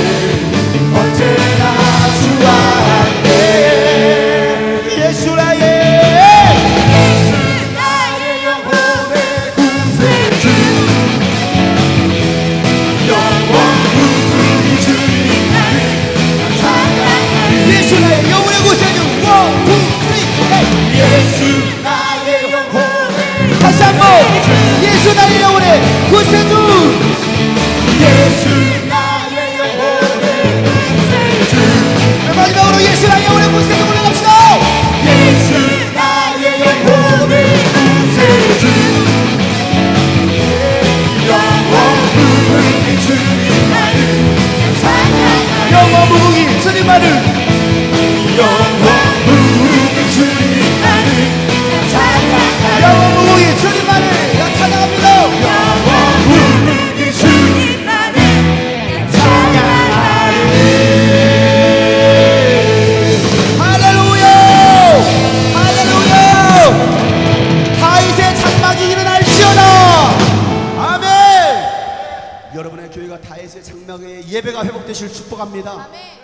언제나 주와 함께 예수 나의 영혼의 구세주 영원 누구니 주님만을 찬양하리 예수 나의 영혼의 구세주 예수 나의 영혼의 다시 한번 예수 나의 영혼의 구세주 예수 나의 영혼의 구세주 마지막으로 예수 나의 영혼의 구세주 올라갑시다 예수 나의 영혼의 구세주 영원 무궁이 주님만을 찬양하리 영원 무궁이 주님만을 영원 무궁이 주님만을 찬양하리 영원 무궁이 주님만을 찬양합니다 영원 무궁이 주님만을 찬양하리 할렐루야 할렐루야 다윗의 장막이 일어날지어다 아멘 여러분의 교회가 다윗의 장막의 예배가 회복되실 축복합니다 아멘.